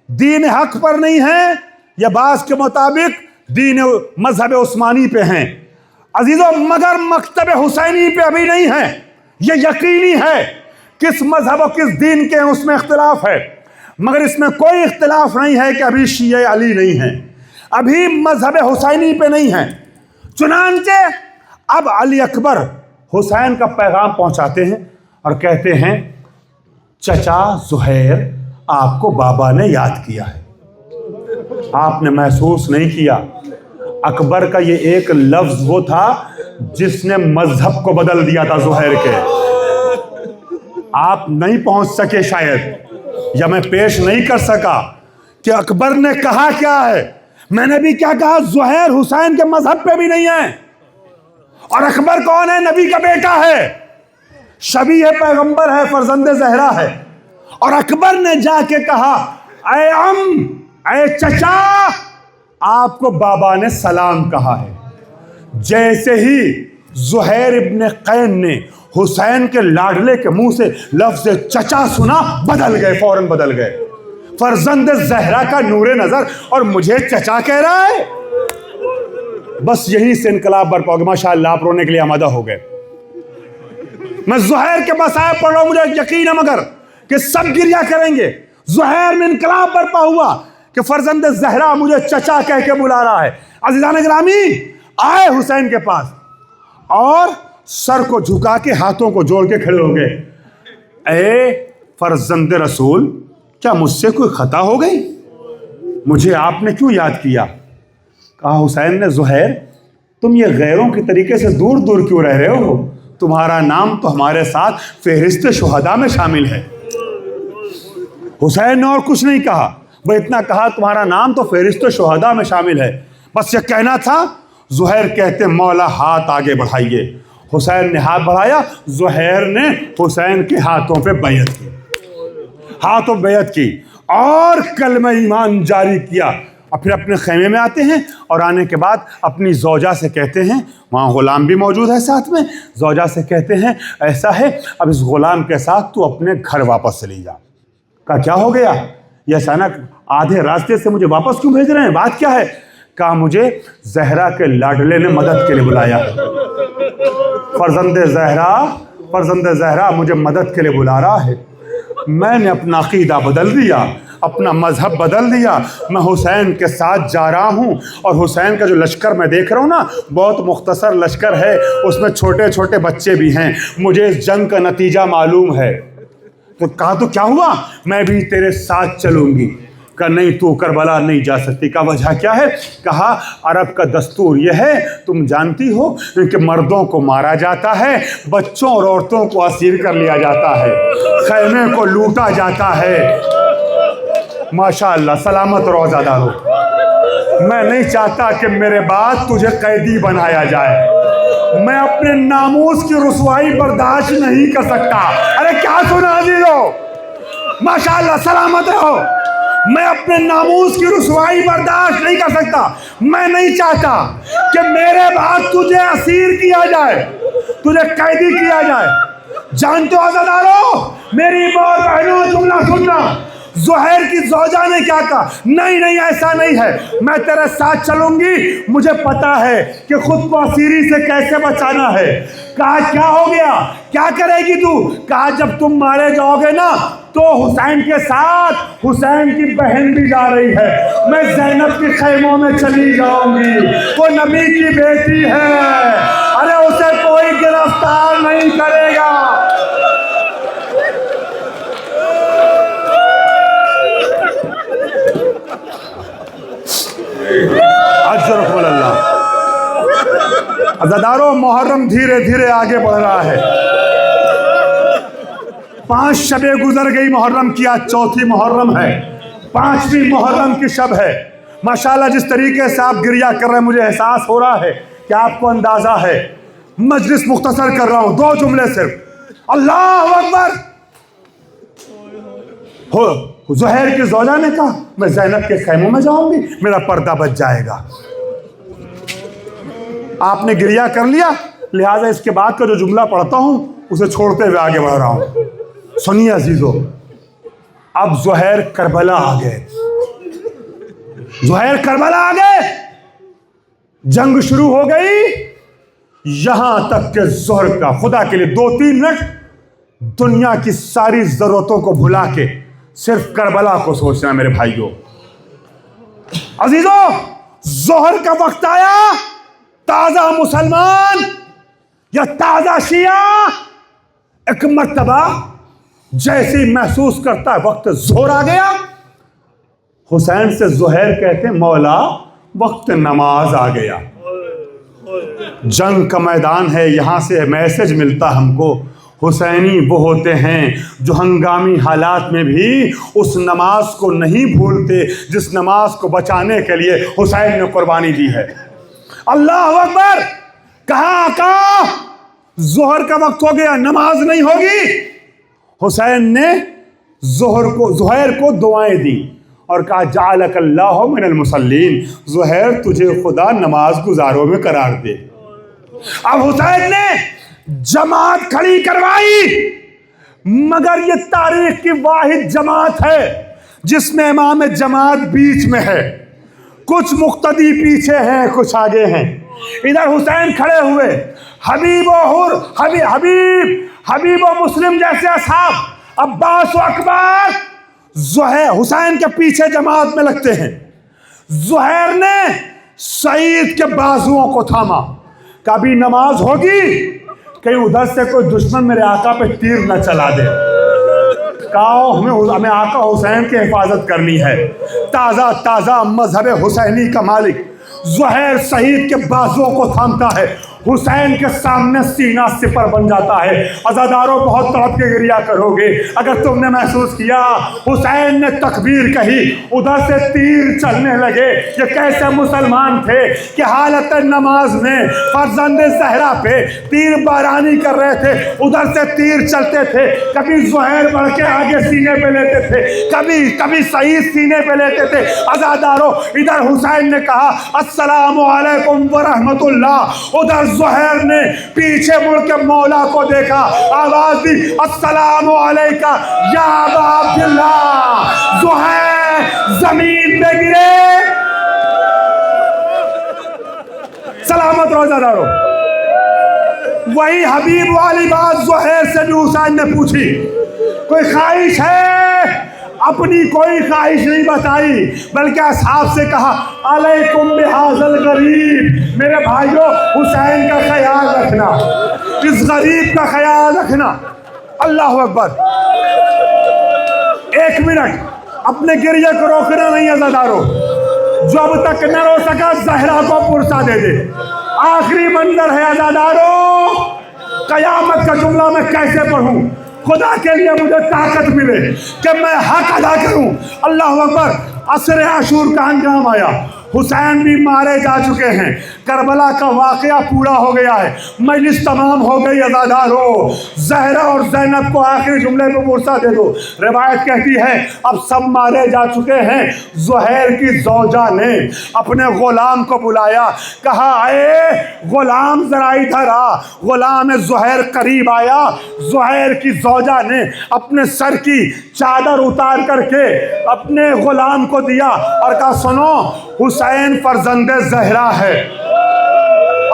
دین حق پر نہیں ہے یا بعض کے مطابق دین مذہب عثمانی پہ ہیں، عزیزوں مگر مکتب حسینی پہ ابھی نہیں ہے۔ یہ یقینی ہے کس مذہب و کس دین کے ہیں اس میں اختلاف ہے، مگر اس میں کوئی اختلاف نہیں ہے کہ ابھی شیعہ علی نہیں ہیں، ابھی مذہب حسینی پہ نہیں ہیں۔ چنانچہ اب علی اکبر حسین کا پیغام پہنچاتے ہیں اور کہتے ہیں چچا زہیر، آپ کو بابا نے یاد کیا ہے۔ آپ نے محسوس نہیں کیا، اکبر کا یہ ایک لفظ وہ تھا جس نے مذہب کو بدل دیا تھا زہیر کے۔ آپ نہیں پہنچ سکے شاید، یا میں پیش نہیں کر سکا کہ اکبر نے کہا کیا ہے۔ میں نے بھی کیا کہا، زہیر حسین کے مذہب پہ بھی نہیں ہے۔ اور اکبر کون ہے؟ نبی کا بیٹا ہے، شبیہ پیغمبر ہے، فرزند زہرا ہے۔ اور اکبر نے جا کے کہا اے اے چچا، آپ کو بابا نے سلام کہا ہے۔ جیسے ہی زہیر ابن قین نے حسین کے لاڈلے کے منہ سے لفظ چچا سنا، بدل گئے، فوراً بدل گئے۔ فرزند زہرا کا نور نظر اور مجھے چچا کہہ رہا ہے۔ بس یہیں سے انقلاب برپا ہو گیا۔ ماشاءاللہ آپ رونے کے لیے آمادہ ہو گئے۔ میں زہیر کے مسائب پڑھ رہا ہوں، مجھے یقین ہے مگر کہ سب گریہ کریں گے۔ زہیر میں انقلاب برپا ہوا کہ فرزند زہرا مجھے چچا کہہ کے بلا رہا ہے۔ عزیزان گرامی، آئے حسین کے پاس اور سر کو جھکا کے ہاتھوں کو جوڑ کے کھڑے ہو گئے۔ اے فرزند رسول، کیا مجھ سے کوئی خطا ہو گئی؟ مجھے آپ نے کیوں یاد کیا؟ کہا حسین نے زہیر، تم یہ غیروں کے طریقے سے دور دور کیوں رہ رہے ہو؟ تمہارا نام تو ہمارے ساتھ فہرست شہداء میں شامل ہے۔ حسین نے اور کچھ نہیں کہا، وہ اتنا کہا تمہارا نام تو فہرست شہداء میں شامل ہے، بس یہ کہنا تھا۔ زہیر کہتے مولا ہاتھ آگے بڑھائیے۔ حسین نے ہاتھ بڑھایا، زہیر نے حسین کے ہاتھوں پہ بیعت کی، ہاتھوں بیعت کی اور کلمہ ایمان جاری کیا۔ اور پھر اپنے خیمے میں آتے ہیں اور آنے کے بعد اپنی زوجہ سے کہتے ہیں، وہاں غلام بھی موجود ہے ساتھ میں، زوجہ سے کہتے ہیں ایسا ہے اب اس غلام کے ساتھ تو اپنے گھر واپس چلی جا۔ کہا کیا ہو گیا؟ یہ اچانک آدھے راستے سے مجھے واپس کیوں بھیج رہے ہیں؟ بات کیا ہے؟ کہا مجھے زہرا کے لاڈلے نے مدد کے لیے بلایا ہے۔ فرزند زہرا مجھے مدد کے لیے بلا رہا ہے۔ میں نے اپنا عقیدہ بدل دیا، اپنا مذہب بدل دیا، میں حسین کے ساتھ جا رہا ہوں۔ اور حسین کا جو لشکر میں دیکھ رہا ہوں نا، بہت مختصر لشکر ہے، اس میں چھوٹے چھوٹے بچے بھی ہیں، مجھے اس جنگ کا نتیجہ معلوم ہے۔ تو کہا تو کیا ہوا؟ میں بھی تیرے ساتھ چلوں گی۔ کہا نہیں، تو کربلا نہیں جا سکتی۔ کہا وجہ کیا ہے؟ کہا عرب کا دستور یہ ہے، تم جانتی ہو کہ مردوں کو مارا جاتا ہے، بچوں اور عورتوں کو اسیر کر لیا جاتا ہے، خیمے کو لوٹا جاتا ہے۔ ماشاءاللہ، سلامت رہو زادہ رہو۔ میں نہیں چاہتا کہ میرے بعد تجھے قیدی بنایا جائے، میں اپنے ناموس کی رسوائی برداشت نہیں کر سکتا۔ ارے کیا سنا عزیزو، ماشاءاللہ سلامت رہو۔ میں اپنے ناموس کی رسوائی برداشت نہیں کر سکتا۔ میں نہیں چاہتا کہ میرے بعد تجھے اسیر کیا جائے، تجھے قیدی کیا جائے۔ جانتے ہو عزادارو، میری بہت بہنوں جملہ سننا، زہیر کی زوجہ نے کیا کہا؟ نہیں نہیں ایسا نہیں ہے، میں تیرے ساتھ چلوں گی، مجھے پتا ہے کہ خود کو اسیری سے کیسے بچانا ہے۔ کہا کیا ہو گیا، کیا کرے گی تو؟ کہا جب تم مارے جاؤ گے نا تو حسین کے ساتھ حسین کی بہن بھی جا رہی ہے، میں زینب کے خیموں میں چلی جاؤں گی، وہ نبی کی بیٹی ہے، ارے اسے کوئی گرفتار نہیں کرے گا۔ اجرکم اللہ۔ عزادارو، محرم دھیرے دھیرے آگے بڑھ رہا ہے، 5 شبیں گزر گئی محرم کی، آج 4تھی محرم ہے، 5ویں محرم کی شب ہے۔ ماشاءاللہ جس طریقے سے آپ گریہ کر رہے ہیں مجھے احساس ہو رہا ہے کہ آپ کو اندازہ ہے۔ مجلس مختصر کر رہا ہوں، 2 جملے صرف۔ اللہ اکبر۔ زہیر کی زوجہ نے کہا میں زینب کے خیموں میں جاؤں گی، میرا پردہ بچ جائے گا۔ آپ نے گریہ کر لیا، لہٰذا اس کے بعد کا جو جملہ پڑھتا ہوں اسے چھوڑتے ہوئے آگے بڑھ رہا ہوں۔ سنیے عزیزو، اب زہیر کربلا آ گئے، زہیر کربلا آ گئے، جنگ شروع ہو گئی، یہاں تک کہ زہر کا خدا کے لیے 2-3 منٹ دنیا کی ساری ضرورتوں کو بھلا کے صرف کربلا کو سوچنا میرے بھائیوں۔ عزیزو، زہر کا وقت آیا، تازہ مسلمان یا تازہ شیعہ ایک مرتبہ جیسے ہی محسوس کرتا ہے وقت ظہر آ گیا، حسین سے زہیر کہتے ہیں مولا وقت نماز آ گیا۔ جنگ کا میدان ہے، یہاں سے میسج ملتا ہم کو، حسینی وہ ہوتے ہیں جو ہنگامی حالات میں بھی اس نماز کو نہیں بھولتے جس نماز کو بچانے کے لیے حسین نے قربانی دی ہے۔ اللہ اکبر۔ کہا آقا ظہر کا وقت ہو گیا، نماز نہیں ہوگی۔ حسین نے زہیر کو دعائیں دی اور کہا جعلک اللہ من المصلین، زہیر تجھے خدا نماز گزاروں میں قرار دے۔ اب حسین نے جماعت کھڑی کروائی، مگر یہ تاریخ کی واحد جماعت ہے جس میں امام جماعت بیچ میں ہے، کچھ مقتدی پیچھے ہیں کچھ آگے ہیں۔ ادھر حسین کھڑے ہوئے، حبیب و مسلم جیسے اصحاب، عباس و اکبر زہیر حسین کے پیچھے جماعت میں لگتے ہیں۔ زہیر نے سعید کے بازوؤں کو تھاما، کبھی نماز ہوگی کہیں ادھر سے کوئی دشمن میرے آقا پہ تیر نہ چلا دے، کہا ہمیں آقا حسین کی حفاظت کرنی ہے، تازہ تازہ مذہب حسینی کا مالک زہیر سعید کے بازوؤں کو تھامتا ہے، حسین کے سامنے سینہ سپر بن جاتا ہے۔ عزاداروں بہت تڑپ کے گریہ کرو گے اگر تم نے محسوس کیا حسین نے تکبیر کہی، ادھر سے تیر چلنے لگے۔ یہ کیسے مسلمان تھے کہ حالت نماز میں فرزند زہرا پہ تیر بارانی کر رہے تھے، ادھر سے تیر چلتے تھے، کبھی زہیر بڑھ کے آگے سینے پہ لیتے تھے، کبھی سعید سینے پہ لیتے تھے۔ عزاداروں ادھر حسین نے کہا السلام علیکم ورحمت اللہ، ادھر زہیر نے پیچھے مڑ کے مولا کو دیکھا، آواز دی السلام علیکہ یا ابا عبداللہ۔ زہیر زمین پہ گرے، سلامت روزہ دارو۔ وہی حبیب والی بات زہیر سے بھی حسین نے پوچھی، کوئی خواہش ہے؟ اپنی کوئی خواہش نہیں بتائی بلکہ اصحاب سے کہا علیکم بہذا الغریب، میرے بھائیوں حسین کا خیال رکھنا، اس غریب کا خیال رکھنا۔ اللہ اکبر۔ 1 منٹ اپنے گریہ کو روکنا نہیں عزادارو، جو اب تک نہ رو سکا زہرا کو پرسا دے دے۔ آخری منظر ہے عزادارو، قیامت کا جملہ میں کیسے پڑھوں؟ خدا کے لیے مجھے طاقت ملے کہ میں حق ادا کروں۔ اللہ اکبر۔ عصر عاشور کا انجام آیا، حسین بھی مارے جا چکے ہیں، کربلا کا واقعہ پورا ہو گیا ہے، مجلس تمام ہو گئی، عزادارو زہرا اور زینب کو آخری جملے پہ بورسا دے دو۔ روایت کہتی ہے اب سب مارے جا چکے ہیں، زہیر کی زوجہ نے اپنے غلام کو بلایا، کہا اے غلام ذرا ادھر آ۔ غلام زہیر قریب آیا، زہیر کی زوجہ نے اپنے سر کی چادر اتار کر کے اپنے غلام کو دیا اور کہا سنو، حسین فرزند زہرا ہے،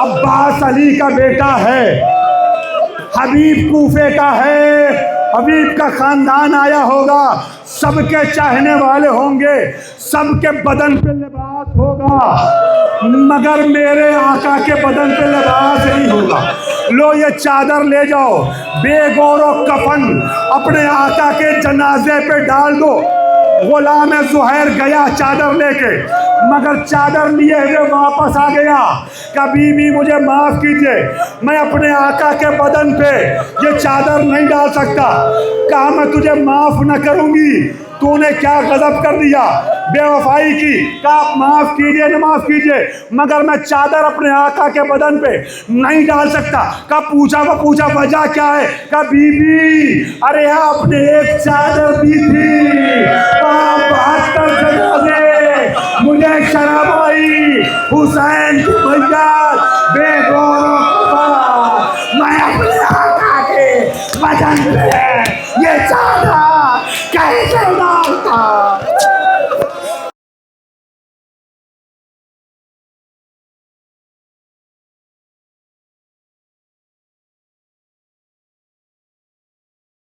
عباس علی کا بیٹا ہے، حبیب کوفے کا ہے، حبیب کا خاندان آیا ہوگا، سب کے چاہنے والے ہوں گے، سب کے بدن پہ لباس ہوگا، مگر میرے آقا کے بدن پہ لباس نہیں ہوگا۔ لو یہ چادر لے جاؤ، بے گور و کفن اپنے آقا کے جنازے پہ ڈال دو۔ غلام زہیر گیا چادر لے کے، مگر چادر لیے ہوئے واپس آ گیا، کہ بی بی مجھے معاف کیجئے، میں اپنے آقا کے بدن پہ یہ چادر نہیں ڈال سکتا۔ کہا میں تجھے معاف نہ کروں گی، تو نے کیا غضب کر دیا، بے وفائی کی۔ کہا آپ معاف کیجئے نہ معاف کیجئے، مگر میں چادر اپنے آقا کے بدن پہ نہیں ڈال سکتا۔ کہا پوچھا وجہ کیا ہے؟ کہا بی بی ارے آپ نے ایک چادر دی تھی، 72 جنازے مجھے شرم آئی، حسین کی میت بے گور و کفن، میں اپنے آقا کے بدن پہ یہ چادر کیسے ڈالتا؟